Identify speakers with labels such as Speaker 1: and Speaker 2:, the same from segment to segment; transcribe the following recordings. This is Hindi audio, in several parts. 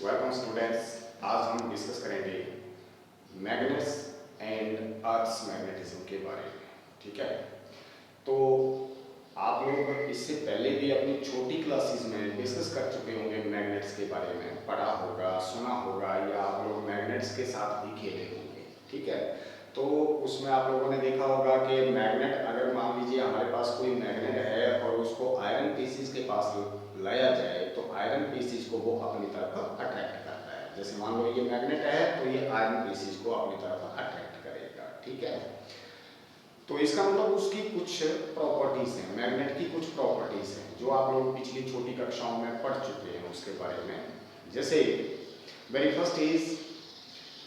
Speaker 1: Welcome students. आज हम डिस्कस करेंगे मैग्नेट्स एंड अर्थ्स मैग्नेटिज्म के बारे में। ठीक है, तो आप लोग इससे पहले भी अपनी छोटी क्लासेस में डिस्कस कर चुके होंगे, मैग्नेट्स के बारे में पढ़ा होगा, सुना होगा, या आप लोग मैग्नेट्स के साथ भी खेले होंगे। ठीक है, तो उसमें आप लोगों ने देखा होगा कि मैग्नेट, अगर मान लीजिए हमारे पास कोई मैग्नेट है और उसको आयरन पीसीज के पास लाया जाए तो आयरन पीसीज को वो अपनी तरफ अट्रैक्ट करता है। जैसे मान लो ये मैग्नेट है तो ये आयरन पीसीज को अपनी तरफ अट्रैक्ट करेगा। ठीक है, तो इसका मतलब उसकी कुछ प्रॉपर्टीज हैं, मैग्नेट की कुछ प्रॉपर्टीज हैं जो आप लोग पिछली छोटी कक्षाओं में पढ़ चुके हैं उसके बारे में। जैसे वेरी फर्स्ट इज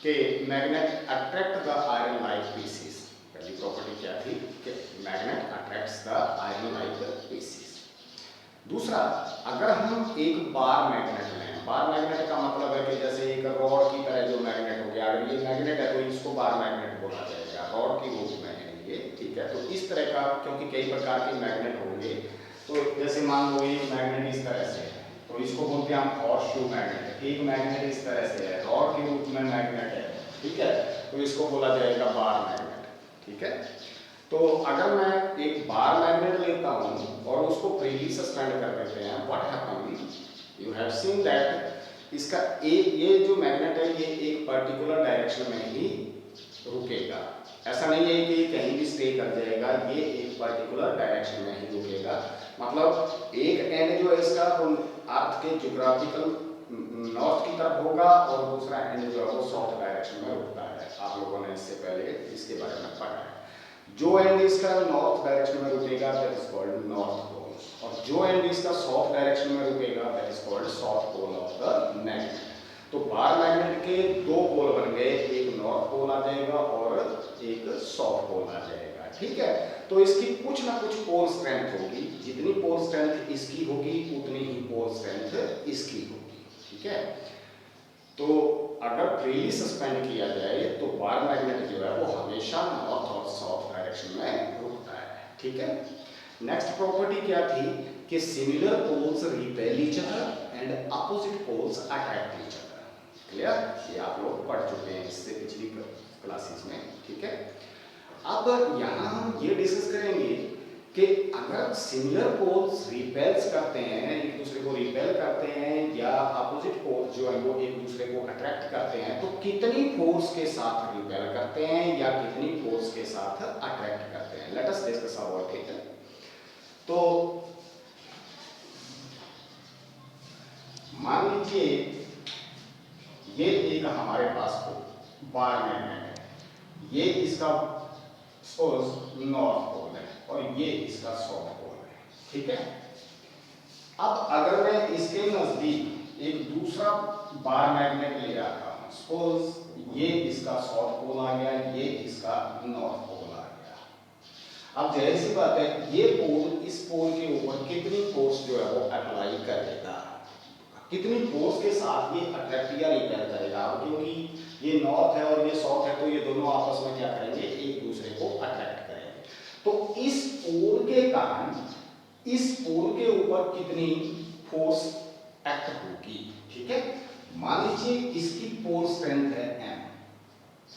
Speaker 1: कि magnet attract the iron like pieces. पहली प्रॉपर्टी क्या थी कि magnet attracts the iron like pieces. दूसरा, अगर हम एक बार मैग्नेट लें, बार मैग्नेट का मतलब है कि जैसे एक रॉड की तरह जो मैग्नेट हो गया, अगर ये मैग्नेट है तो इसको बार मैग्नेट बोला जाएगा, रॉड की रूप में है ये। ठीक है, तो इस तरह का, क्योंकि कई प्रकार के मैग्नेट होंगे, तो जैसे मान लो ये मैग्नेट इस तरह से है तो इसको बोलते हैं हम हॉर्स शू मैग्नेट। एक मैग्नेट इस तरह से है, रॉड के रूप में मैग्नेट है। ठीक है, तो इसको बोला जाएगा बार मैग्नेट। ठीक है, तो अगर मैं एक बार मैग्नेट लेता हूं और उसको फ्रीली सस्पेंड कर देते हैं, what happen, you have seen that इसका ये जो मैग्नेट है ये एक पर्टिकुलर डायरेक्शन में ही रुकेगा। ऐसा नहीं है कि कहीं भी स्टे कर जाएगा, ये एक पर्टिकुलर डायरेक्शन में ही रुकेगा। मतलब एक एंड जो है इसका अर्थ के ज्योग्राफिकल नॉर्थ की तरफ होगा और दूसरा एंड जो है वो साउथ डायरेक्शन में रुकता है। आप लोगों ने इससे पहले इसके बारे में पढ़ा है। जो एंड इसका नॉर्थ डायरेक्शन में रुकेगा that is called north pole, और जो एंड इसका साउथ डायरेक्शन में रुकेगा that is called south pole of the magnet. तो बार मैग्नेट के दो पोल बन गए, एक नॉर्थ पोल आ जाएगा और एक साउथ पोल आ जाएगा। ठीक है, तो इसकी कुछ ना कुछ पोल स्ट्रेंथ होगी, जितनी पोल स्ट्रेंथ इसकी होगी उतनी ही पोल स्ट्रेंथ इसकी होगी। ठीक है, तो अगर फ्रीली सस्पेंड किया जाए तो बार मैग्नेट जो है वो हमेशा नॉर्थ और साउथ डायरेक्शन में रुकता है। ठीक है, नेक्स्ट प्रॉपर्टी क्या थी कि similar poles repel each other and opposite poles attract each other. Clear, ये आप लोग पढ़ चुके हैं इससे पिछली क्लासेस में। ठीक है, अब यहाँ हम ये डिस्कस करेंगे कि अगर सिमिलर पोल्स रिपेल्स करते हैं, एक दूसरे को रिपेल करते हैं, या अपोजिट पोल्स जो है वो एक दूसरे को अट्रैक्ट करते हैं, तो कितनी फोर्स के साथ रिपेल करते हैं या कितनी फोर्स के साथ अट्रैक्ट करते हैं। Late us discuss about it. तो मान लीजिए ये एक हमारे पास बार मैग्नेट है, ये इसका सपोज नॉर्थ पोल है और ये इसका साउथ पोल है। ठीक है, अब अगर मैं इसके नजदीक एक दूसरा बार मैग्नेट ले आता हूं, सपोज ये इसका साउथ पोल आ गया, ये इसका नॉर्थ पोल आ गया। अब जाहिर सी बात है ये पोल इस पोल के ऊपर कितनी फोर्स जो है वो अप्लाई करेगा, कितनी फोर्स के साथ ये अट्रैक्ट या रिपेल करेगा। क्योंकि ये नॉर्थ है और ये साउथ है तो ये दोनों आपस में क्या करेंगे, एक दूसरे को अट्रैक्ट करेंगे। तो इस पोल के कारण इस पोल के ऊपर कितनी फोर्स एक्ट होगी। ठीक है, मान लीजिए इसकी पोल स्ट्रेंथ है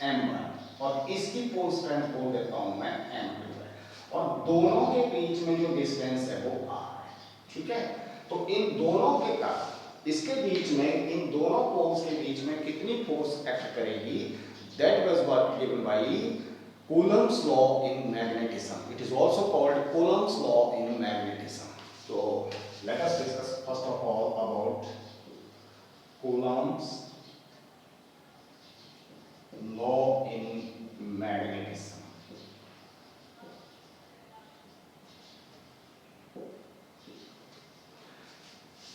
Speaker 1: m1 और इसकी पोल स्ट्रेंथ बोल देता हूं मैं m2 है, और दोनों के बीच में जो डिस्टेंस है वो r है। ठीक है, तो इन दोनों के कारण इसके बीच में, इन दोनों पोल्स के बीच में कितनी फोर्स एक्ट करेगी, that was what given by Coulomb's law in magnetism. It is also called Coulomb's law in magnetism. तो let us discuss first of all about Coulomb's law in magnetism.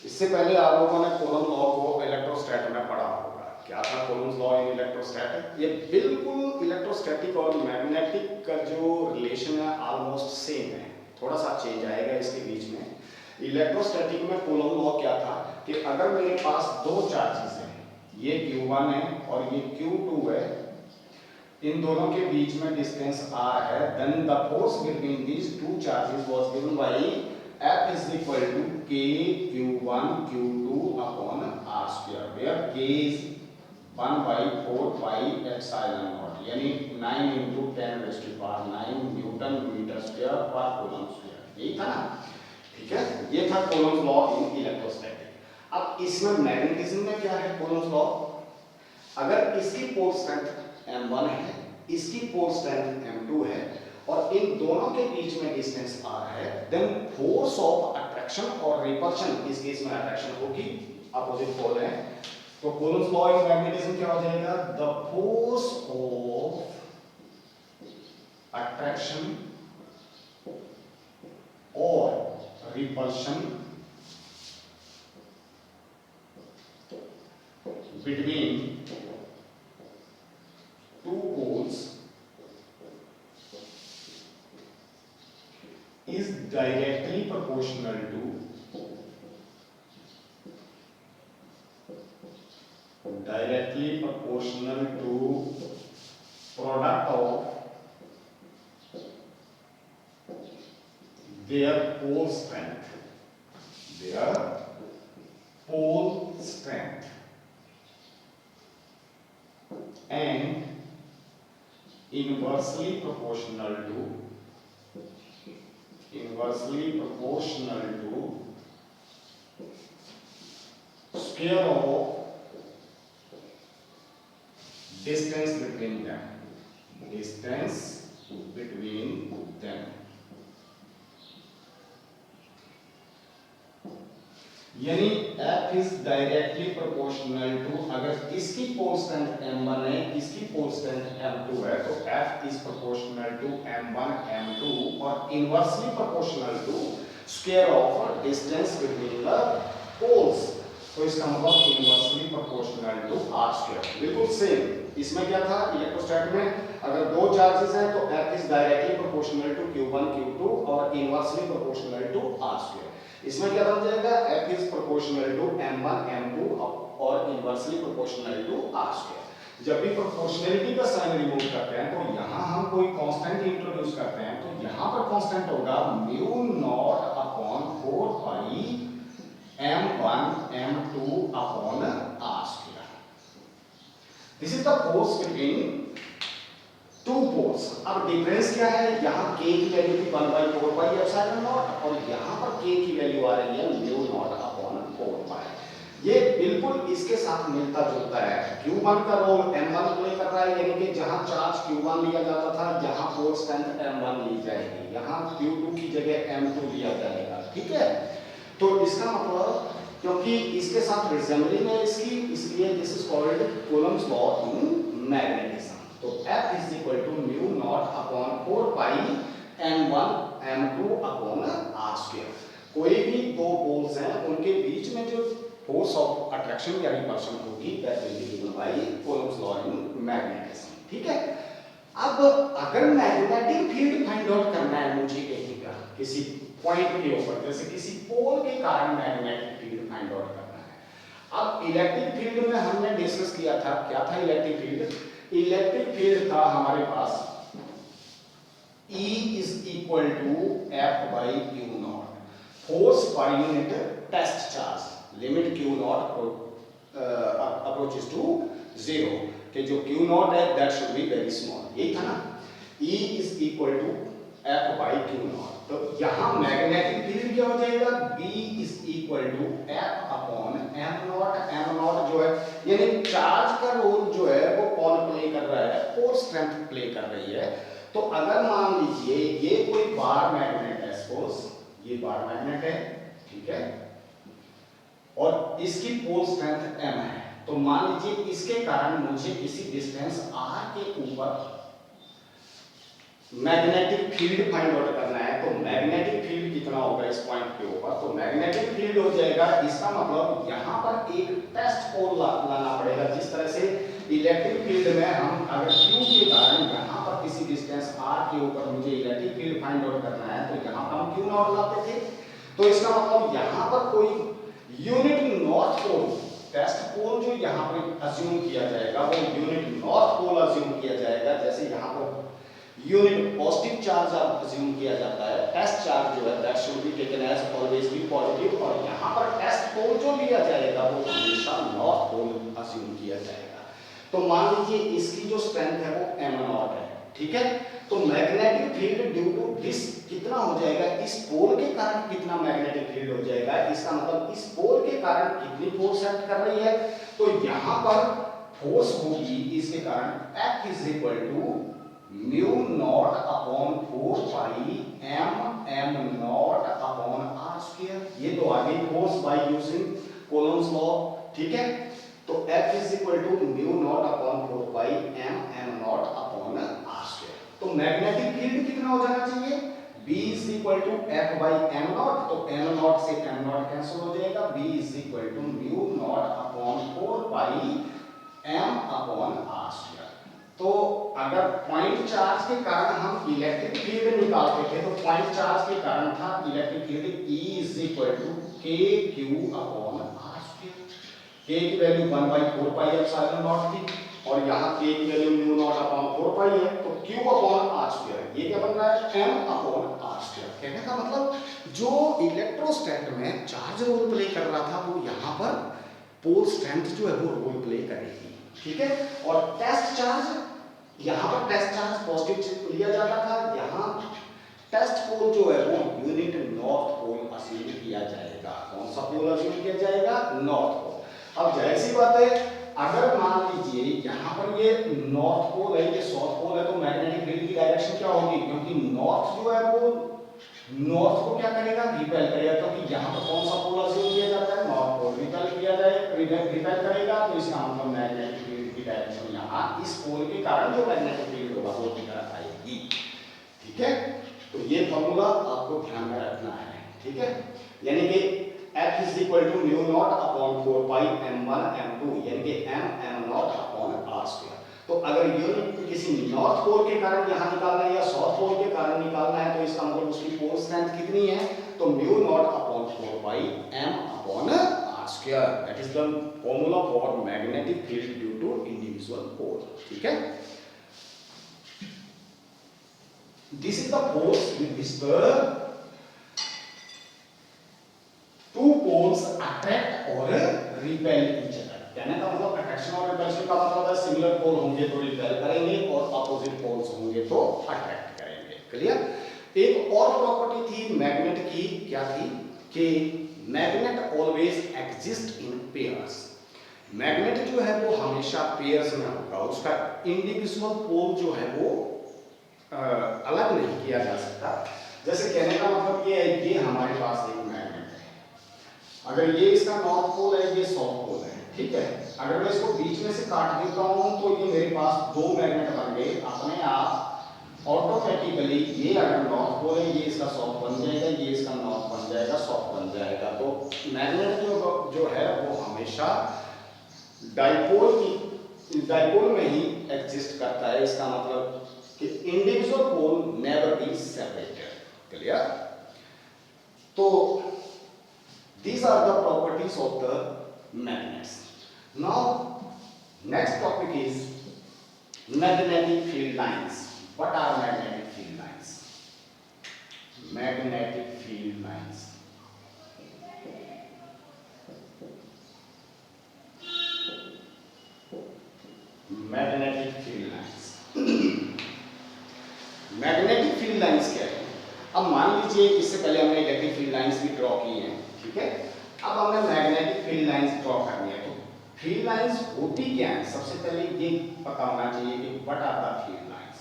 Speaker 1: इससे पहले आप लोगों ने कूलम्ब लॉ को इलेक्ट्रोस्टैट में पढ़ा होगा। क्या था कूलम्ब लॉ इन इलेक्ट्रोस्टैटिक? ये बिल्कुल इलेक्ट्रोस्टैटिक और मैग्नेटिक का जो रिलेशन है ऑलमोस्ट सेम है, थोड़ा सा चेंज आएगा इसके बीच में। इलेक्ट्रोस्टैटिक में कूलम्ब लॉ क्या था कि अगर मेरे पास दो चार्जेस हैं, ये Q1 है और ये Q2 है, इन दोनों के बीच में डिस्टेंस r है, then the force between these two charges was given by F is equal to K Q1 Q2 upon R square, where k is 1/4 pi epsilon not, यानी 9 × 10⁹ न्यूटन मीटर स्क्वायर पर कूलम स्क्वायर। यही था ना, ठीक है, ये था कूलम्स लॉ इन इलेक्ट्रोस्टैटिक। अब इसमें मैग्नेटिज्म में क्या है कूलम्स लॉ, अगर इसकी पोल स्ट्रेंथ m1 है, इसकी पोल स्ट्रेंथ m2 है और इन दोनों के बीच में डिस्टेंस r है, देन फोर्स ऑफ अट्रैक्शन और रिपल्शन, इस केस में अट्रैक्शन होगी, अपोजिट पोल है, तो कूलम्स लॉ इन मैग्नेटिज्म क्या हो जाएगा, द फोर्स ऑफ अट्रैक्शन और repulsion between two poles is directly proportional to product of their pole strength and inversely proportional to square of distance between them, यानी F is directly proportional to, अगर इसकी पोल स्ट्रेंथ m1 है, इसकी पोल स्ट्रेंथ m2 है, तो F is proportional to m1 m2 और inversely proportional to square of distance between the poles, तो इसका मतलब inversely proportional to r square. बिल्कुल सेम इसमें क्या था, इलेक्ट्रोस्टैट में अगर दो चार्जेस हैं तो F is directly proportional to q1 q2 और inversely proportional to r square. इसमें क्या बन जाएगा, F is proportional to m1 m2 और inversely proportional to r square. जब भी प्रोपोर्शनलिटी का साइन रिमूव करते हैं तो यहाँ हम कोई कांस्टेंट इंट्रोड्यूस करते हैं, तो यहाँ पर कांस्टेंट होगा μ0/4 pi m1 m2 upon r square. This is the force between two poles. अब डिफरेंस क्या है, यहाँ k की वैल्यू थी 1/4 पाई एप्सिलॉन नॉट और यहाँ पर k की वैल्यू आ रही है μ0/4 पाई। ये बिल्कुल इसके साथ मिलता जुलता है। q1 का रोल m1 प्ले कर रहा है, यानी कि जहाँ चार्ज q1 लिया जाता था, यहाँ पोल स्ट्रेंथ m1 ली जाएगी, यहाँ q2 की जगह m2 लिया जाएगा, ठीक है। तो इसका मतलब क्योंकि इसके साथ रिजेंबलिंग है इसकी, इसलिए this is called Coulomb's law in magnetism. तो F is equal to μ0/4 pi m1 m2 upon r square. कोई भी दो पोल्स हैं उनके बीच में जो फोर्स ऑफ अट्रैक्शन या रिपल्शन होगी that will be given by Coulomb's law in magnetism, ठीक है। अब अगर मैग्नेटिक फील्ड फाइंड आउट करना है मुझे कहीं का किसी पॉइंट के ऊपर, जैसे किसी पोल के कारण मैग्नेटिक फील्ड फाइंड आउट करना है। अब इलेक्ट्रिक फील्ड में हमने डिस्कस किया था, क्या था इलेक्ट्रिक फील्ड, इलेक्ट्रिक फील्ड था हमारे पास E is equal to F/Q0, force per unit test charge, limit Q0 approaches to 0, कि जो Q0 है that should be very small, यही था ना। E is equal to F/Q0, तो यहाँ मैग्नेटिक फील्ड क्या हो जाएगा, B is equal to F/m0। m0 जो है यानी चार्ज का रोल जो है वो कौन प्ले कर रहा है, फोर्स स्ट्रेंथ प्ले कर रही है। तो अगर मान लीजिए ये कोई बार मैग्नेट है, सपोज ये बार मैग्नेट है, ठीक है, और इसकी पोल स्ट्रेंथ m है, तो मान लीजिए इसके कारण मुझे किसी डिस्टेंस r के ऊपर मैग्नेटिक फील्ड फाइंड आउट करना है। तो मैग्नेटिक फील्ड कितना होगा इस पॉइंट के ऊपर, तो मैग्नेटिक फील्ड हो जाएगा, इसका मतलब यहाँ पर एक टेस्ट पोल लाना पड़ेगा। जिस तरह से इलेक्ट्रिक फील्ड में हम अगर Q के कारण यहाँ पर किसी डिस्टेंस r के ऊपर मुझे इलेक्ट्रिक फील्ड फाइंड आउट करना है, तो यहाँ पर हम Q0 लाते थे, तो इसका मतलब यहाँ पर कोई यूनिट नॉर्थ पोल, टेस्ट पोल जो यहाँ पर अज्यूम किया जाएगा वो यूनिट नॉर्थ पोल अज्यूम किया जाएगा। जैसे यहाँ per unit positive charge assume किया जाता है, टेस्ट चार्ज जो है that should be taken as always be positive, और यहाँ पर टेस्ट पोल जो लिया जाएगा वो हमेशा नॉर्थ पोल अज्यूम किया जाएगा। तो मान लीजिए इसकी जो स्ट्रेंथ है वो m0 है, ठीक है। तो magnetic field due to this कितना हो जाएगा, इस पोल के कारण कितना मैग्नेटिक फील्ड हो जाएगा, इसका मतलब इस पोल के कारण कितनी फोर्स एक्ट कर रही है। तो यहां पर फोर्स होगी इसके कारण F is equal to mu not upon 4 pi m naught upon r square. ये तो आ गई force by using Coulomb's law, ठीक है। तो F is equal to mu not upon 4 pi m naught upon r square. तो मैग्नेटिक फील्ड कितना हो जाना चाहिए, B is equal to F by m naught. तो m नॉट से m नॉट कैंसिल हो जाएगा, B is equal to mu not upon 4 pi m upon r square. तो अगर पॉइंट चार्ज के कारण हम इलेक्ट्रिक फील्ड निकालते थे तो पॉइंट चार्ज के कारण था electric field E is equal to kq upon r square. k की वैल्यू 1/4 पाई एप्सिलॉन नॉट थी और यहाँ k की value mu not upon 4 pi है, तो q अपॉन r स्क्वायर ये क्या बन रहा है m अपॉन r स्क्वायर। कहने का मतलब जो इलेक्ट्रोस्टैट में चार्ज रोल प्ले कर रहा था वो यहाँ पर पोल स्ट्रेंथ जो है वो रोल प्ले करेगी, ठीक है। और टेस्ट चार्ज, यहाँ पर टेस्ट चार्ज पॉजिटिव लिया जाता था, यहाँ टेस्ट पोल जो है वो यूनिट नॉर्थ पोल अज्यूम किया जाएगा। कौन सा पोल अज्यूम किया जाएगा, नॉर्थ पोल। अब जाहिर सी बात है अगर मान लीजिए यहाँ पर ये नॉर्थ पोल है, ये साउथ पोल है, तो मैग्नेटिक फील्ड की डायरेक्शन क्या होगी, क्योंकि नॉर्थ जो है वो नॉर्थ को क्या करेगा, रिपेल करेगा, क्योंकि यहाँ पर कौन सा पोल अज्यूम किया जाता है, नॉर्थ पोल। रिपेल किया जाए, रिपेल करेगा, तो इसका मतलब मैग्नेटिक फील्ड की डायरेक्शन यहाँ इस पोल के कारण जो मैग्नेटिक फील्ड होगा वो की तरफ आएगी, ठीक है। तो ये फॉर्मूला आपको ध्यान में रखना है, ठीक है। यानी कि F is equal to mu not upon 4 pi m1 m2 यानी कि m naught upon r square. तो अगर यूनिट किसी नॉर्थ पोल के कारण यहाँ निकालना है या साउथ पोल के कारण निकालना है तो इसका मतलब उसकी पोल स्ट्रेंथ कितनी है, तो mu not upon 4 pi m upon r square. That is the formula for magnetic field due to individual pole, ठीक है। This is the force with which the two poles attract or repel each other। कहने का मतलब अट्रैक्शन और रिपल्शन का मतलब है सिमिलर पोल होंगे तो रिपेल करेंगे और अपोजिट पोल्स होंगे तो अट्रैक्ट करेंगे। क्लियर। एक और प्रॉपर्टी थी मैग्नेट की, क्या थी कि magnet always exist in pairs. Magnet जो है वो हमेशा पेयर्स में होगा, उसका इंडिविजुअल पोल जो है वो अलग नहीं किया जा सकता। जैसे कहने का मतलब ये है, ये हमारे पास एक मैग्नेट है, अगर ये इसका नॉर्थ पोल है, ये साउथ पोल है, ठीक है। अगर मैं इसको बीच में से काट देता हूं तो ये मेरे पास दो मैग्नेट बन गए अपने आप ऑटोमेटिकली। ये अगर नॉर्थ पोल है, ये इसका साउथ बन जाएगा, ये इसका नॉर्थ बन जाएगा, साउथ बन जाएगा। तो मैग्नेट जो है वो हमेशा डाइपोल में ही एग्जिस्ट करता है। इसका मतलब कि individual pole never be separated. Clear. तो these are the properties of the magnets. Now next topic is magnetic field lines. What are magnetic field lines? Magnetic field lines. Magnetic field lines. Magnetic field lines क्या है। अब मान लीजिए इससे पहले हमने इलेक्ट्रिक फील्ड लाइंस भी ड्रॉ की हैं, ठीक है। अब हमने मैग्नेटिक फील्ड लाइंस ड्रॉ करनी है। तो फील्ड लाइंस होती क्या है, सबसे पहले ये पता होना चाहिए कि what are the field lines.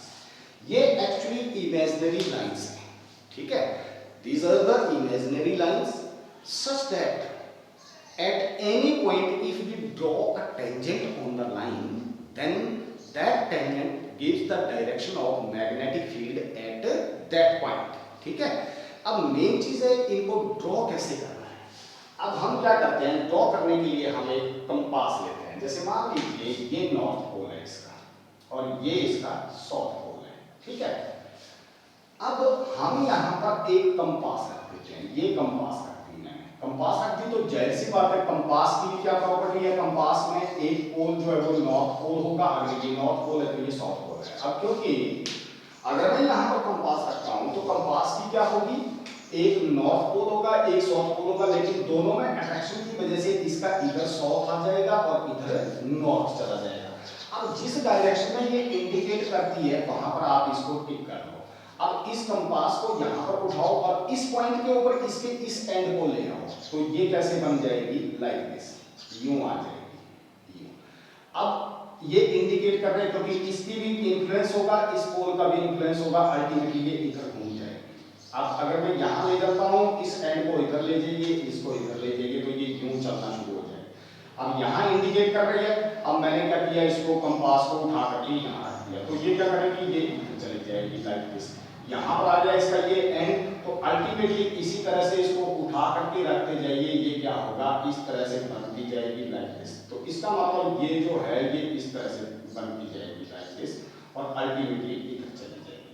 Speaker 1: ये एक्चुअली इमेजिनरी लाइंस हैं, ठीक है। These are the imaginary lines such that at any point if we draw a tangent on the line then that tangent gives the direction of magnetic field at that point, ठीक है। अब मेन चीज है इनको ड्रॉ कैसे करना है। अब हम क्या करते हैं, ड्रॉ करने के लिए हम एक कंपास लेते हैं। जैसे मान लीजिए ये नॉर्थ पोल है इसका और ये इसका साउथ पोल है, ठीक है। अब हम यहाँ पर एक कंपास रख देते हैं, ये कंपास रख दी मैंने। कंपास रख दी तो जाहिर सी बात है कंपास की क्या प्रॉपर्टी है, कंपास में एक पोल जो है वो नॉर्थ पोल होगा, अगर ये नॉर्थ पोल है तो ये साउथ पोल है। अब क्योंकि अगर मैं यहाँ पर कंपास रखता हूँ तो कंपास की क्या होगी, एक नॉर्थ पोल होगा, एक साउथ पोल होगा, लेकिन दोनों में अट्रैक्शन की वजह से इसका इधर साउथ आ जाएगा और इधर नॉर्थ चला जाएगा। अब जिस डायरेक्शन में ये इंडिकेट करती है वहां पर आप इसको टिक कर लो। अब इस कंपास को यहाँ पर उठाओ और इस पॉइंट के ऊपर इसके इस एंड को ले आओ, तो ये कैसे बन जाएगी, लाइक दिस, यूं आ जाएगी यूं। अब ये इंडिकेट कर रहे हैं क्योंकि इसकी भी इन्फ्लुएंस होगा, इस पोल का भी इन्फ्लुएंस होगा, अल्टीमेटली ये इधर घूम जाएगी। अब अगर मैं यहाँ ले जाता हूँ, इस एंड को इधर ले जाइए, इसको इधर ले जाइए, तो ये यूं चलना शुरू हो जाएगा। अब यहाँ इंडिकेट कर रही है, अब मैंने क्या किया, इसको कंपास को उठा करके यहाँ रख दिया, तो ये क्या करेगी, ये इधर चली जाएगी लाइक दिस, यहाँ पर आ जाए इसका ये एंड। तो अल्टीमेटली इसी तरह से इसको उठा करके रखते जाइए, ये क्या होगा, इस तरह से बनती जाएगी लाइक दिस। तो इसका मतलब ये जो है ये इस तरह से बनती जाएगी लाइक दिस और अल्टीमेटली इधर चली जाएगी।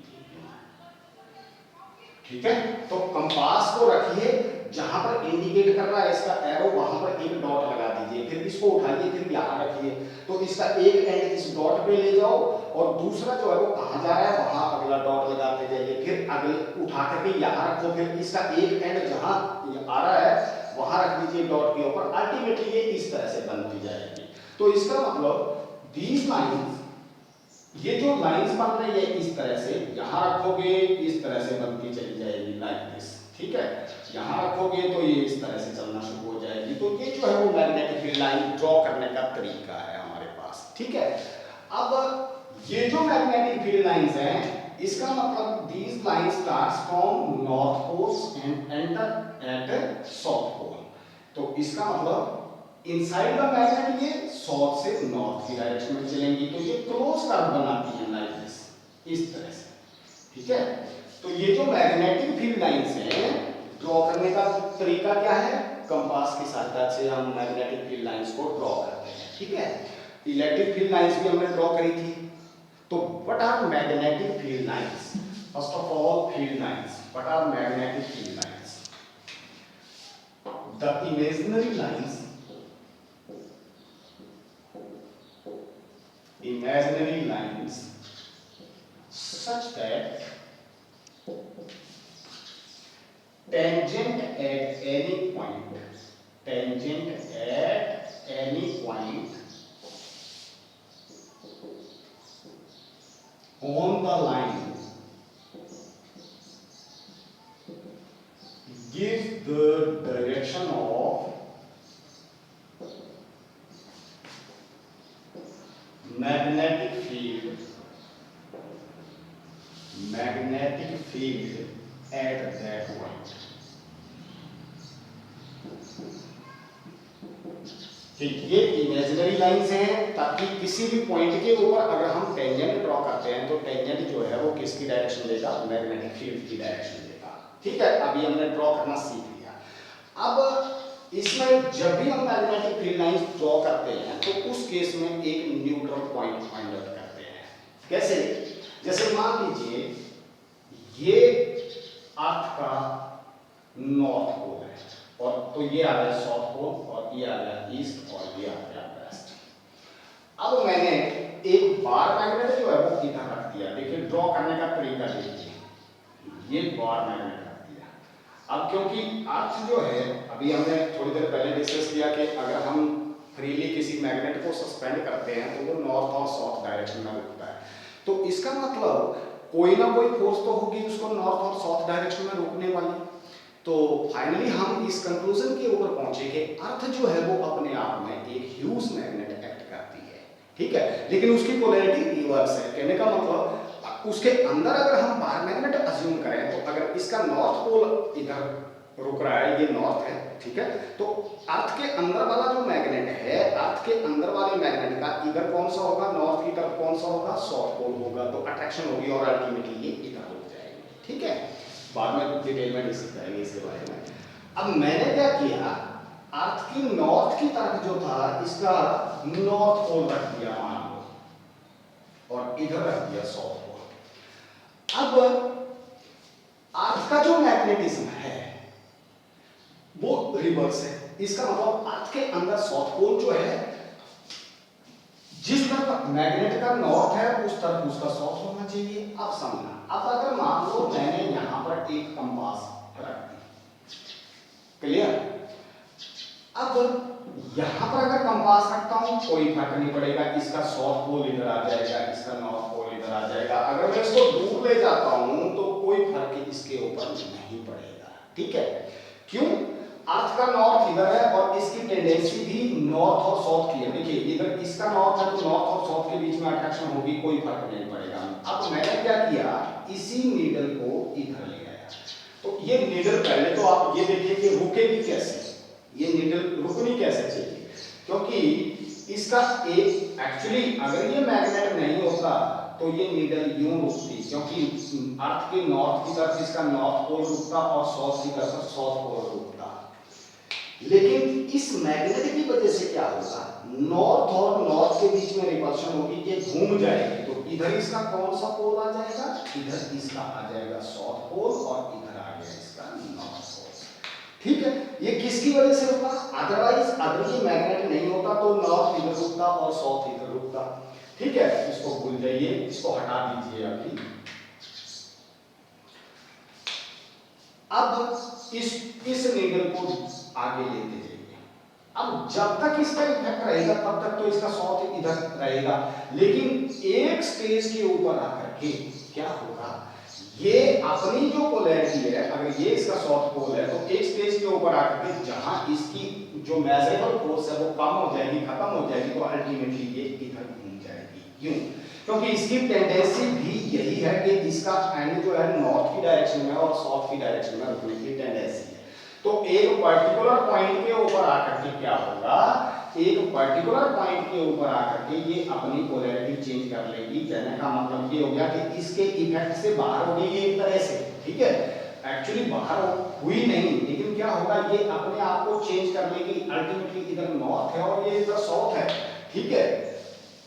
Speaker 1: ठीक है, तो कंपास को रखिए जहां पर इंडिकेट कर रहा है इसका एरो, वहां पर एक डॉट लगा दीजिए, फिर इसको उठाइए, फिर यहाँ रखिए, तो इसका एक एंड इस डॉट पे ले जाओ और दूसरा जो है वो कहाँ जा रहा है वहां अगला डॉट लगाते जाइए, फिर अगले उठा करके यहाँ रखो, फिर इसका एक एंड जहां आ रहा है वहां रख दीजिए डॉट के ऊपर, अल्टीमेटली ये इस तरह से बनती जाएगी। तो इसका मतलब दीज लाइंस, ये जो लाइंस बन रही है इस तरह से, यहां रखोगे इस तरह से बनती चली जाएगी लाइक दिस। ठीक है, यहां रखोगे तो ये इस तरह से चलना शुरू हो जाएगी। तो ये जो है वो मैग्नेटिक फील्ड लाइन ड्रॉ करने का तरीका है हमारे पास। ठीक है, अब ये जो मैग्नेटिक फील्ड लाइंस हैं, इसका मतलब these lines starts from north pole and enter at south pole. तो इसका मतलब इनसाइड द मैग्नेट ये साउथ से नॉर्थ की डायरेक्शन में चलेंगी, तो ये क्लोज कर्व बनाती है लाइक दिस, इस तरह से। ठीक है, तो ये जो मैग्नेटिक फील्ड लाइंस हैं ड्रॉ करने का तरीका क्या है, कंपास की सहायता से हम मैग्नेटिक फील्ड लाइंस को ड्रॉ करते हैं। ठीक है, इलेक्ट्रिक फील्ड लाइंस भी हमने ड्रॉ करी थी। तो what are magnetic field lines? First of all field lines, what are magnetic field lines? The imaginary lines, imaginary lines such that tangent at any point on the line give the direction of magnetic field at that point। ये इमेजिनरी लाइंस हैं ताकि किसी भी पॉइंट के ऊपर अगर हम टेंजेंट ड्रॉ करते हैं तो टेंजेंट जो है वो किसकी डायरेक्शन देगा, मैग्नेटिक फील्ड की डायरेक्शन देगा। ठीक है, अभी हमने ड्रॉ करना सीख लिया। अब इसमें जब भी हम मैग्नेटिक फील्ड लाइंस ड्रॉ करते हैं तो उस केस में एक न्यूट्रल पॉइंट फाइंड आउट करते हैं। कैसे? जैसे मान लीजिए ये अर्थ का नॉर्थ पोल है और तो ये आ गया साउथ पोल और ये आ गया ईस्ट और ये आ गया वेस्ट। अब मैंने एक बार मैग्नेट जो है वो इधर रख दिया। देखिए ड्रॉ करने का तरीका देखिए, ये बार मैग्नेट रख दिया। अब क्योंकि अर्थ जो है, अभी हमने थोड़ी देर पहले डिस्कस किया कि अगर हम फ्रीली किसी मैग्नेट को सस्पेंड करते हैं तो वो नॉर्थ और साउथ डायरेक्शन में रुकता है। तो इसका मतलब कोई ना कोई फोर्स तो होगी उसको नॉर्थ और साउथ डायरेक्शन में रोकने वाली। तो फाइनली हम इस कंक्लूजन के ऊपर पहुंचे कि अर्थ जो है वो अपने आप में एक ह्यूज मैग्नेट एक्ट करती है। ठीक है, लेकिन उसकी पोलैरिटी रिवर्स है। कहने का मतलब उसके अंदर अगर हम बाहर मैग्नेट अज्यूम करें तो अगर इसका नॉर्थ पोल इधर रुक रहा है, ये नॉर्थ है, ठीक है, तो अर्थ के अंदर वाला जो मैग्नेट है, अर्थ के अंदर वाले मैग्नेट का इधर कौन सा होगा, नॉर्थ की तरफ कौन सा होगा, साउथ पोल होगा। तो अट्रैक्शन होगी और अल्टीमेटली ये इधर रुक जाएगी। ठीक है, बाद में डिटेल में डिस्कस करेंगे इसके बारे में। अब मैंने क्या किया, अर्थ की नॉर्थ की तरफ जो था इसका नॉर्थ पोल रख दिया मान लो और इधर रख दिया साउथ पोल। अब अर्थ का जो मैग्नेटिज्म है वो रिवर्स है। इसका मतलब अर्थ के अंदर साउथ पोल जो है, जिस तरफ मैग्नेट का नॉर्थ है उस तरफ उसका साउथ होना चाहिए। अब समझना, अब अगर मान लो मैंने यहां पर एक कंपास रख दिया, क्लियर। अब यहां पर अगर कंपास रखता हूं कोई फर्क नहीं पड़ेगा, इसका साउथ पोल इधर आ जाएगा, इसका नॉर्थ पोल इधर आ जाएगा। अगर मैं इसको दूर ले जाता हूं तो कोई फर्क इसके ऊपर नहीं पड़ेगा, ठीक है। क्यों? अर्थ का नॉर्थ इधर है और इसकी टेंडेंसी भी नॉर्थ और साउथ की है। देखिए इधर इसका नॉर्थ है तो नॉर्थ और साउथ के बीच में अट्रैक्शन होगी, कोई फर्क नहीं पड़ेगा। अब मैंने क्या किया, इसी नीडल को इधर ले आया। तो ये नीडल पहले तो आप ये देखिए कि रुकेगी कैसे, ये नीडल रुकनी कैसे चाहिए, क्योंकि इसका एक एक्चुअली अगर ये मैग्नेट नहीं होता तो ये नीडल यूं रुकती, क्योंकि अर्थ के नॉर्थ की तरफ इसका नॉर्थ पोल रुकता और साउथ की तरफ साउथ पोल रुकता। लेकिन इस मैग्नेट की वजह से क्या होगा, नॉर्थ और नॉर्थ के बीच में रिपल्शन होगी, ये घूम जाएगी। तो इधर इसका कौन सा पोल आ जाएगा, इधर इसका आ जाएगा साउथ पोल और इधर आ गया इसका नॉर्थ पोल, ठीक है। ये किसकी वजह से होगा, अदरवाइज अगर ये मैग्नेट नहीं होता तो नॉर्थ इधर रुकता और साउथ इधर रुकता, ठीक है। इसको भूल जाइए, इसको हटा दीजिए अभी। अब इस नीडल को आगे लेते जाइए। अब जब तक इसका इफेक्ट रहेगा तब तक तो इसका साउथ इधर रहेगा, लेकिन एक स्टेज के ऊपर आकर के क्या होगा, ये अपनी जो पोलैरिटी है, अगर ये इसका साउथ पोल है तो एक स्टेज के ऊपर आकर के जहां इसकी जो मेजरेबल फोर्स है वो कम हो जाएगी, खत्म हो जाएगी, तो अल्टीमेटली ये इधर घूम जाएगी। क्यों? क्योंकि इसकी टेंडेंसी भी यही है कि इसका एंड जो है नॉर्थ की डायरेक्शन में और साउथ की डायरेक्शन में रुकने की टेंडेंसी है। तो एक पर्टिकुलर पॉइंट के ऊपर आकर के क्या होगा, एक पर्टिकुलर पॉइंट के ऊपर आकर के ये अपनी पोलैरिटी चेंज कर लेगी। कहने का मतलब ये हो गया कि इसके इफेक्ट से बाहर हो गई ये एक तरह से, ठीक है। एक्चुअली बाहर हुई नहीं, लेकिन क्या होगा, ये अपने आप को चेंज कर लेगी। अल्टीमेटली इधर नॉर्थ है और ये इधर साउथ है, ठीक है।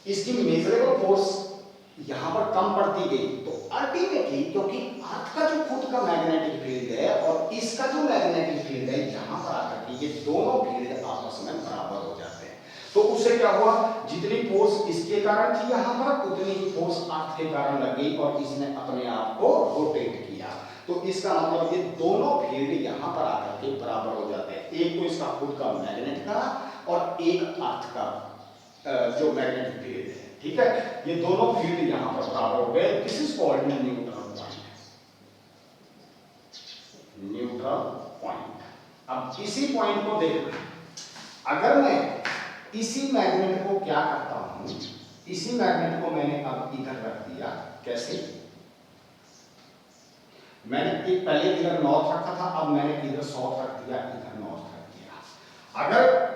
Speaker 1: इसकी मेजरेबल फोर्स यहां पर कम पड़ती गई, तो अल्टीमेटली क्योंकि अर्थ का जो खुद का मैग्नेटिक फील्ड है और इसका जो मैग्नेटिक फील्ड है, यहां पर आकर के ये दोनों फील्ड आपस में बराबर हो जाते हैं। तो उससे क्या हुआ, जितनी फोर्स इसके कारण थी यहां पर, उतनी ही फोर्स अर्थ के कारण लग गई और इसने अपने आप को रोटेट किया। तो इसका मतलब ये दोनों फील्ड यहां पर आकर के बराबर हो जाते हैं। एक तो इसका खुद का मैग्नेट का और एक अर्थ का जो मैग्नेटिक फील्ड है, ठीक है। ये दोनों फील्ड यहां पर बराबर हो गए। This is called neutral point, neutral point. अब इसी पॉइंट को देखना, अगर मैं इसी मैग्नेट को क्या करता हूं, इसी मैग्नेट को मैंने अब इधर रख दिया। कैसे? मैंने एक पहले इधर नॉर्थ रखा था, अब मैंने इधर साउथ रख दिया, इधर नॉर्थ रख दिया। अगर